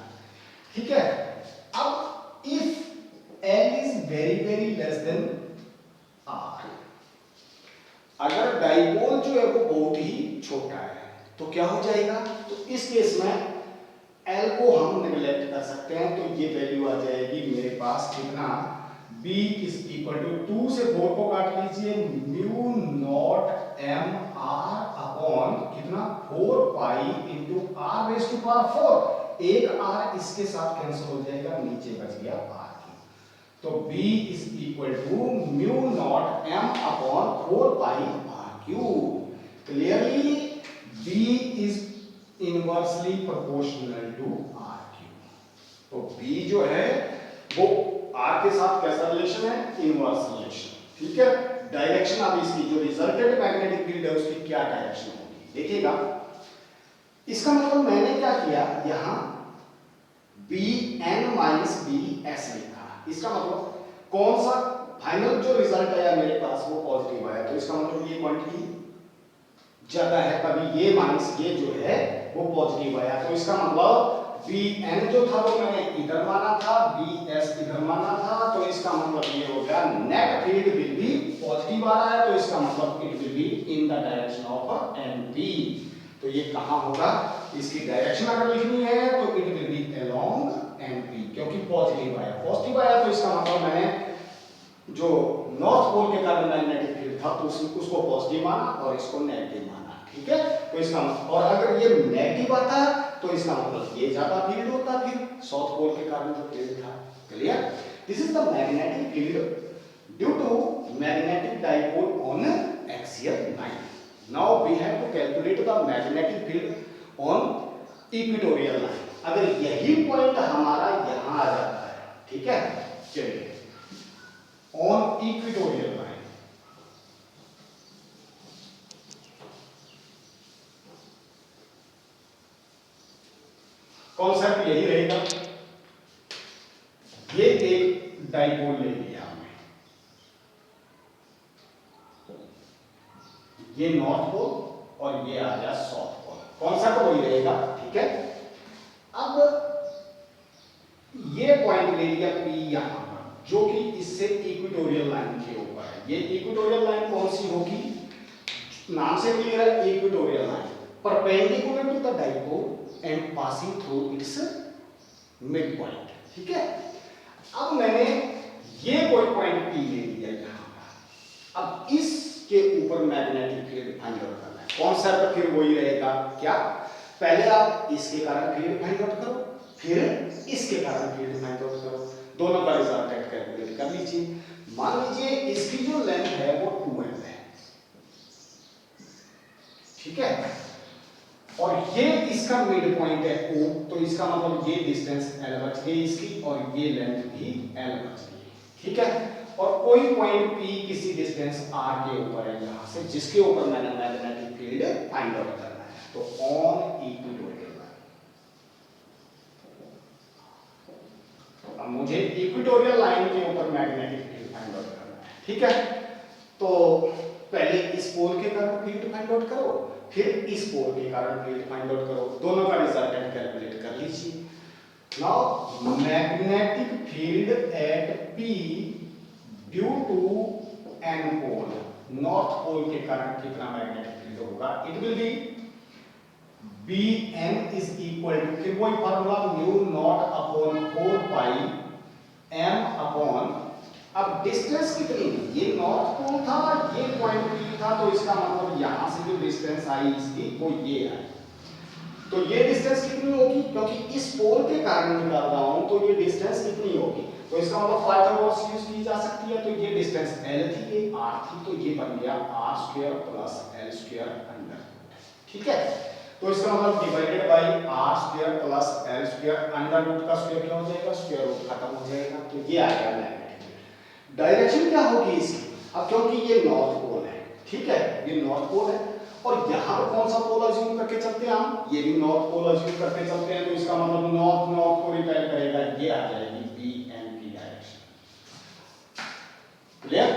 Speaker 1: ठीक है, अब if l is very very less than r, अगर डाइपोल जो है वो बहुत ही छोटा है, तो क्या हो जाएगा, तो इस केस में L को हम नेग्लेक्ट कर सकते हैं, तो ये वैल्यू आ जाएगी मेरे पास कितना, B इज इक्वल टू 2 से 4 को काट लीजिए, mu naught M R upon कितना 4 pi into R raise to power 4, एक आर इसके साथ कैंसिल हो जाएगा, नीचे बच गया आर की, तो B is equal to mu naught M upon 4 pi R cube. Clearly B is inversely proportional to R cube, तो B जो है वो R के साथ कैसा रिलेशन है, इनवर्स रिलेशन, ठीक है। डायरेक्शन अब इसकी जो रिजल्टेंट मैग्नेटिक फील्ड है उसकी क्या डायरेक्शन होगी, देखिएगा, इसका मतलब मैंने क्या किया, यहां Bn माइनस Bs लिखा, इसका मतलब कौन सा फाइनल जो रिजल्ट आया मेरे पास वो पॉजिटिव आया, तो इसका मतलब ये क्वांटिटी ज्यादा है, तभी ये माइनस ये जो है वो पॉजिटिव आया, तो इसका मतलब Bn जो था वो मैंने इधर माना था, Bs इधर माना था, तो इसका मतलब ये हो गया net field will be positive आ रहा है, तो इसका मतलब it will be in the direction of Np, तो ये कहां होगा, इसकी डायरेक्शन अगर लिखनी है तो it will B along Np, क्योंकि पॉजिटिव आया, तो इसका मतलब मैंने जो नॉर्थ पोल के कारण मैग्नेटिक फील्ड था तो उसको पॉजिटिव माना और इसको नेगेटिव माना, ठीक है। तो इसका और अगर ये नेगेटिव आता तो इसका मतलब ये ज्यादा फील्ड होता फिर साउथ पोल के कारण जो फील्ड था, clear. This is the magnetic field due to magnetic dipole on axial line. Now we have to calculate the magnetic field on equatorial line. अगर यही पॉइंट हमारा यहां आ जाता है, ठीक है, चलिए ऑन इक्वेटोरियल लाइन, कॉन्सेप्ट यही रहेगा, ये एक डाइपोल ले लिया हमने, ये नॉर्थ पोल और ये आ गया साउथ पोल, कॉन्सेप्ट वही रहेगा, ठीक है। अब ये पॉइंट ले लिया P यहां पर, जो कि इससे इक्वेटोरियल लाइन के ऊपर है। ये इक्वेटोरियल लाइन कौन सी होगी, नाम से क्लियर है, equatorial line perpendicular to the dipole and passing through its mid point, ठीक है। अब मैंने ये कोई पॉइंट P ले लिया यहां पर, अब इसके ऊपर मैग्नेटिक फील्ड फाइंड आउट करना है, कॉन्सेप्ट फिर वही रहेगा, क्या, पहले आप इसके कारण फील्ड फाइंड आउट करो, फिर इसके कारण फील्ड फाइंड आउट करो, दोनों का रिजल्टेंट कैलकुलेट कर लीजिए। मान लीजिए इसकी जो लेंथ है वो 2l है, ठीक है, और ये इसका मिड पॉइंट है O, तो इसका मतलब ये डिस्टेंस L बच गई इसकी और ये लेंथ भी L बच गई, ठीक है। और कोई पॉइंट P किसी डिस्टेंस R के ऊपर है यहां से, जिसके ऊपर मैंने मैग्नेटिक फील्ड फाइंड आउट करना है, तो ऑन इक्वेटोरियल लाइन, अब मुझे इक्वेटोरियल लाइन के ऊपर मैग्नेटिक फील्ड फाइंड आउट करना है, ठीक है। तो पहले इस पोल के कारण फील्ड फाइंड आउट करो, फिर इस पोल के कारण फील्ड फाइंड आउट करो, दोनों का रिजल्टेंट कैलकुलेट कर लीजिए। Now magnetic field at P due to N pole, north pole के कारण कितना मैग्नेटिक फील्ड होगा, it will be Bn is equal to, फिर वही formula mu not upon 4 pi m upon, अब डिस्टेंस कितनी, ये नॉर्थ पोल था, ये पॉइंट P था, तो इसका मतलब यहां से जो डिस्टेंस आई इसकी वो ये आई, तो ये डिस्टेंस कितनी होगी, क्योंकि इस पोल के कारण निकाल रहा हूं तो ये डिस्टेंस कितनी होगी, तो इसका मतलब पाइथागोरस यूज की जा सकती है, तो ये डिस्टेंस L थी, ये R थी, तो ये बन गया r² प्लस L² अंडर, ठीक है। तो इसका मतलब divided by r² plus L² under root का स्क्वायर क्या हो जाएगा, स्क्वायर रूट खत्म हो जाएगा, तो ये आ गया मैग्नेटिक फील्ड। डायरेक्शन क्या होगी इसकी, अब क्योंकि ये नॉर्थ पोल है, ठीक है, ये नॉर्थ पोल है, और यहां पर कौन सा पोल अज्यूम करके चलते हैं हम, ये भी नॉर्थ पोल अज्यूम करके चलते हैं, तो इसका मतलब नॉर्थ नॉर्थ को रिपेल करेगा, ये आ जाएगी Bn की direction, clear.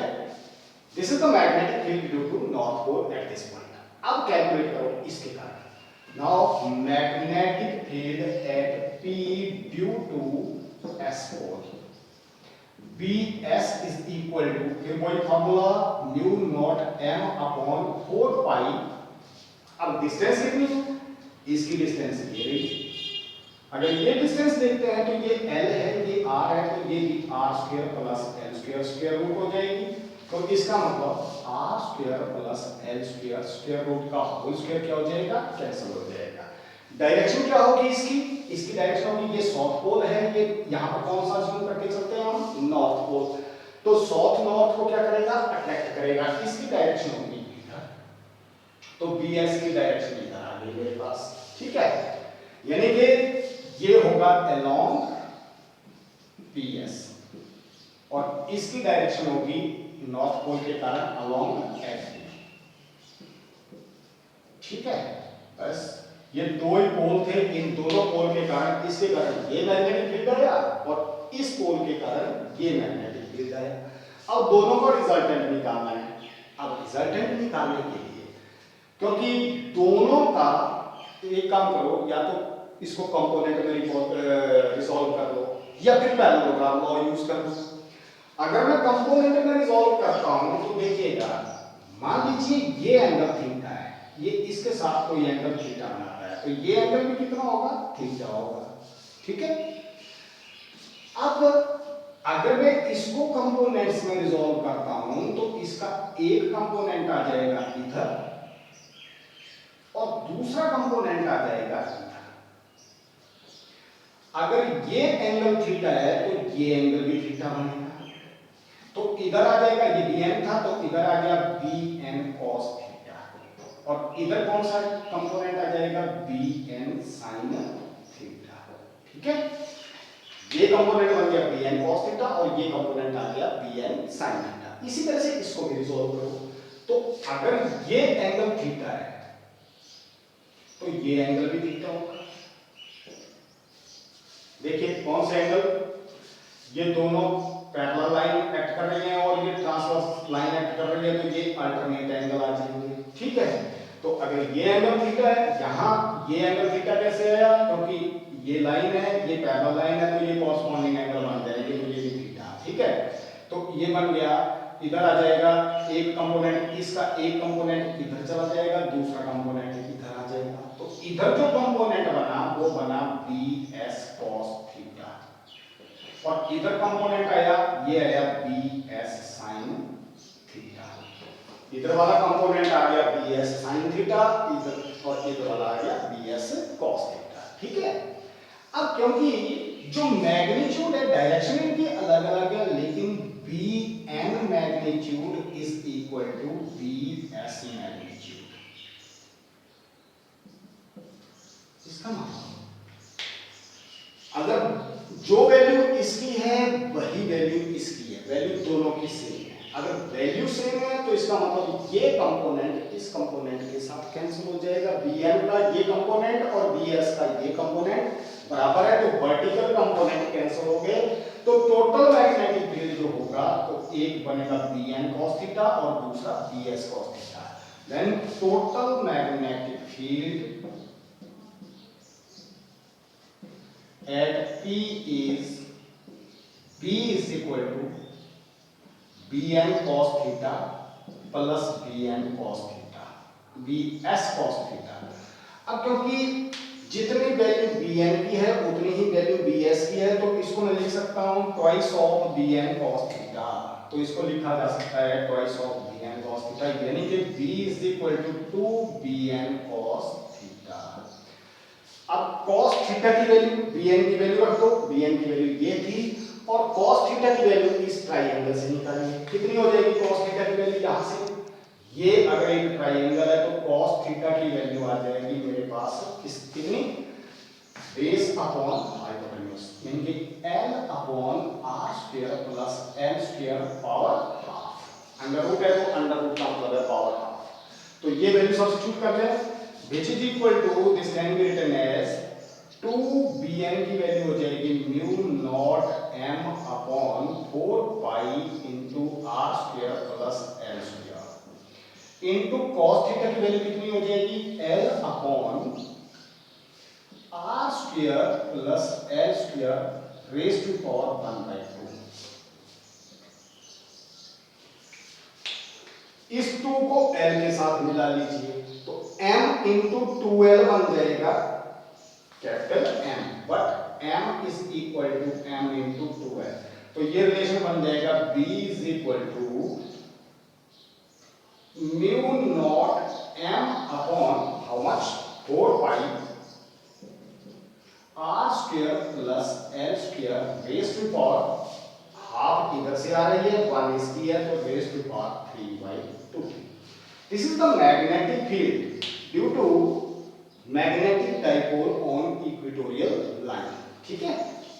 Speaker 1: This is the magnetic field due to north pole at this point. अब कैलकुलेट करो इसके कारण, now magnetic field at P due to S pole, B S is equal to, फिर वही formula mu naught M upon 4 pi. अब डिस्टेंस कितनी है, इसकी डिस्टेंस ये रही। अगर ये डिस्टेंस देखते हैं तो ये L है, ये R है, तो ये भी R square plus L square square root हो जाएगी। तो इसका मतलब R square plus L square square root का होल स्क्वायर क्या हो जाएगा, कैंसिल हो जाएगा। डायरेक्शन क्या होगी इसकी, इसकी डायरेक्शन होगी, ये साउथ पोल है, ये यहाँ पर कौन सा ज्यूम करके चलते हैं हम, नॉर्थ पोल। तो साउथ नॉर्थ को क्या करेगा, अट्रैक्ट करेगा, इसकी डायरेक्शन होगी इधर। तो BS की डायरेक्शन इधर आ गई मेरे पास, ठीक है। यानी कि ये होगा along PS और इसकी डायरेक्शन होगी नॉर्थ पोल के कारण along FP, ठीक है। बस ये दो ही पोल थे, इन दोनों पोल के कारण, इसके कारण ये मैग्नेटिक फील्ड आया और इस पोल के कारण ये मैग्नेटिक फील्ड आया। अब दोनों का रिजल्टेंट निकालना है। अब रिजल्टेंट निकालने के लिए, क्योंकि दोनों का, एक काम करो, या तो इसको कंपोनेंट में रिजॉल्व कर लो या फिर पैरेललोग्राम लॉ यूज कर लो। अगर मैं कंपोनेंट में रिजॉल्व करता हूं तो देखिएगा, मान लीजिए ये एंगल थीटा है, ये इसके साथ कोई एंगल थीटा बनाता है, तो ये एंगल भी कितना होगा, थीटा होगा, ठीक है। अब अगर मैं इसको कंपोनेंट्स में रिजॉल्व करता हूं तो इसका एक कंपोनेंट आ जाएगा इधर और दूसरा कंपोनेंट आ जाएगा इधर। अगर ये एंगल थीटा है तो ये एंगल भी थीटा बनेगा, तो इधर आ जाएगा, ये bn था तो इधर आ गया bn cos थीटा, और इधर कौन सा कंपोनेंट आ जाएगा, bn sin थीटा, ठीक है। ये कंपोनेंट बन गया bn cos थीटा और ये कंपोनेंट आ गया bn sin थीटा। इसी तरह से इसको भी रिजॉल्व करो, तो अगर ये एंगल थीटा है तो ये एंगल भी थीटा होगा। देखिए कौन से एंगल, ये दोनों पैरेलल लाइन एक्ट कर रही है और ये ट्रांसवर्स लाइन एक्ट कर रही है, तो ये अल्टरनेट एंगल आ जाएंगे, ठीक है। तो अगर ये एंगल थीटा है, यहाँ ये एंगल थीटा कैसे आया, क्योंकि ये लाइन है, ये पैरेलल लाइन है, तो ये कॉरस्पॉन्डिंग एंगल बन जाएंगे, तो ये भी थीटा, ठीक है। तो ये बन गया, इधर आ जाएगा एक कंपोनेंट, इसका एक कंपोनेंट इधर चला जाएगा, दूसरा कंपोनेंट इधर आ जाएगा, तो इधर जो कंपोनेंट बना वो बना bs cos थीटा, और इधर कंपोनेंट आया, ये आया bs sin थीटा। इधर वाला कंपोनेंट आ गया bs sin थीटा, इधर और इधर वाला आ गया bs cos थीटा, ठीक है। अब क्योंकि जो मैग्नीट्यूड है, डायरेक्शन इनकी अलग अलग है, लेकिन bn magnitude is equal to bs magnitude. इसका मतलब अगर जो वैल्यू इसकी है वही वैल्यू इसकी है, वैल्यू दोनों की सेम है। अगर वैल्यू सेम है तो इसका मतलब ये कंपोनेंट इस कंपोनेंट के साथ कैंसिल हो जाएगा, bn का ये कंपोनेंट और bs का ये कंपोनेंट बराबर है, तो वर्टिकल कंपोनेंट कैंसिल हो गए, तो टोटल मैग्नेटिक फील्ड जो होगा तो एक बनेगा bn cos थीटा और दूसरा bs cos theta. Then total magnetic field at P is equal to bn cos theta plus bn cos theta, bs cos theta। अब क्योंकि जितनी वैल्यू bn की है उतनी ही वैल्यू bs की है, तो इसको मैं लिख सकता हूं twice of bn cos theta, तो इसको लिखा जा सकता है twice of bn cos theta, यानी कि b is equal to 2bn cos theta। अब cos थीटा की वैल्यू, bn की वैल्यू रख दो, bn की वैल्यू ये थी, और cos थीटा की वैल्यू इस ट्रायंगल से निकालिए, कितनी हो जाएगी cos थीटा की वैल्यू, यहां से ये अगर एक ट्रायंगल है तो cos थीटा की वैल्यू आ जाएगी मेरे पास कितनी, बेस अपॉन हाइपोटेन्यूज, यानी कि l upon r square plus l square power half, under root है तो अंडर रूट का मतलब है पावर हाफ, तो ये वैल्यू सब्स्टिट्यूट कर लें, which is equal to, this can be written as 2bn की वैल्यू हो जाएगी mu not m upon 4 pi into r square plus l square into cos theta की वैल्यू कितनी हो जाएगी, l upon r square plus l square raise to power 1/2। इस 2 को L के साथ मिला लीजिए तो m इंटू 2L बन जाएगा capital M, but m is equal to m into 2L। तो ये रिलेशन बन जाएगा B is equal to mu not m upon how much 4 pi r square plus l square raise to power half इधर से आ रही है 1 इसकी है तो raise to power 3/2। This is the magnetic field due to magnetic dipole on equatorial line. ठीक है,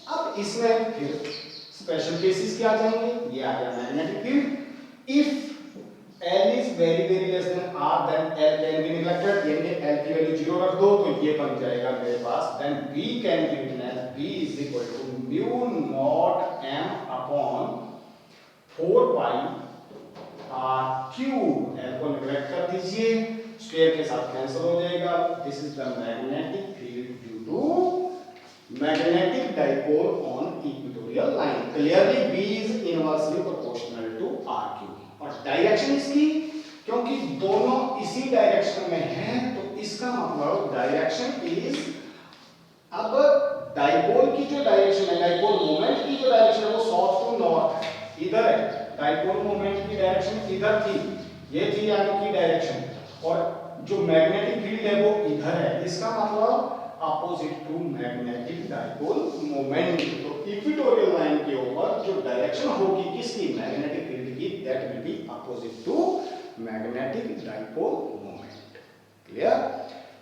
Speaker 1: अब इसमें फिर स्पेशल केसेस क्या आ जाएंगे, ये आ गया magnetic field. If L is very less than R, then L can be neglected, यानी L की वैल्यू 0 रख दो तो ये बन जाएगा मेरे पास, then B can be written as B is equal to mu naught M upon 4 pi R cube। L को नेग्लेक्ट कर दीजिए, स्क्वायर के साथ कैंसिल हो जाएगा। This is the magnetic field due to magnetic dipole on equatorial line. Clearly B is inversely proportional to R cube। और डायरेक्शन इसकी, क्योंकि दोनों इसी डायरेक्शन में हैं तो इसका मतलब डायरेक्शन इज, अब डाइपोल की जो डायरेक्शन है, डाइपोल मोमेंट की जो डायरेक्शन है वो साउथ टू नॉर्थ है, इधर है। डाइपोल मोमेंट की डायरेक्शन इधर थी, ये थी यानी कि डायरेक्शन, और जो मैग्नेटिक फील्ड है वो इधर है। इसका मतलब opposite to magnetic dipole moment. तो इक्वेटोरियल लाइन के ऊपर जो डायरेक्शन होगी किसकी, मैग्नेटिक फील्ड की, that will be opposite to magnetic dipole moment. Clear?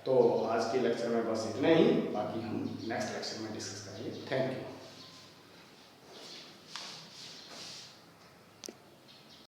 Speaker 1: तो आज के लेक्चर में बस इतना ही, बाकी हम नेक्स्ट लेक्चर में डिस्कस करेंगे। Thank you.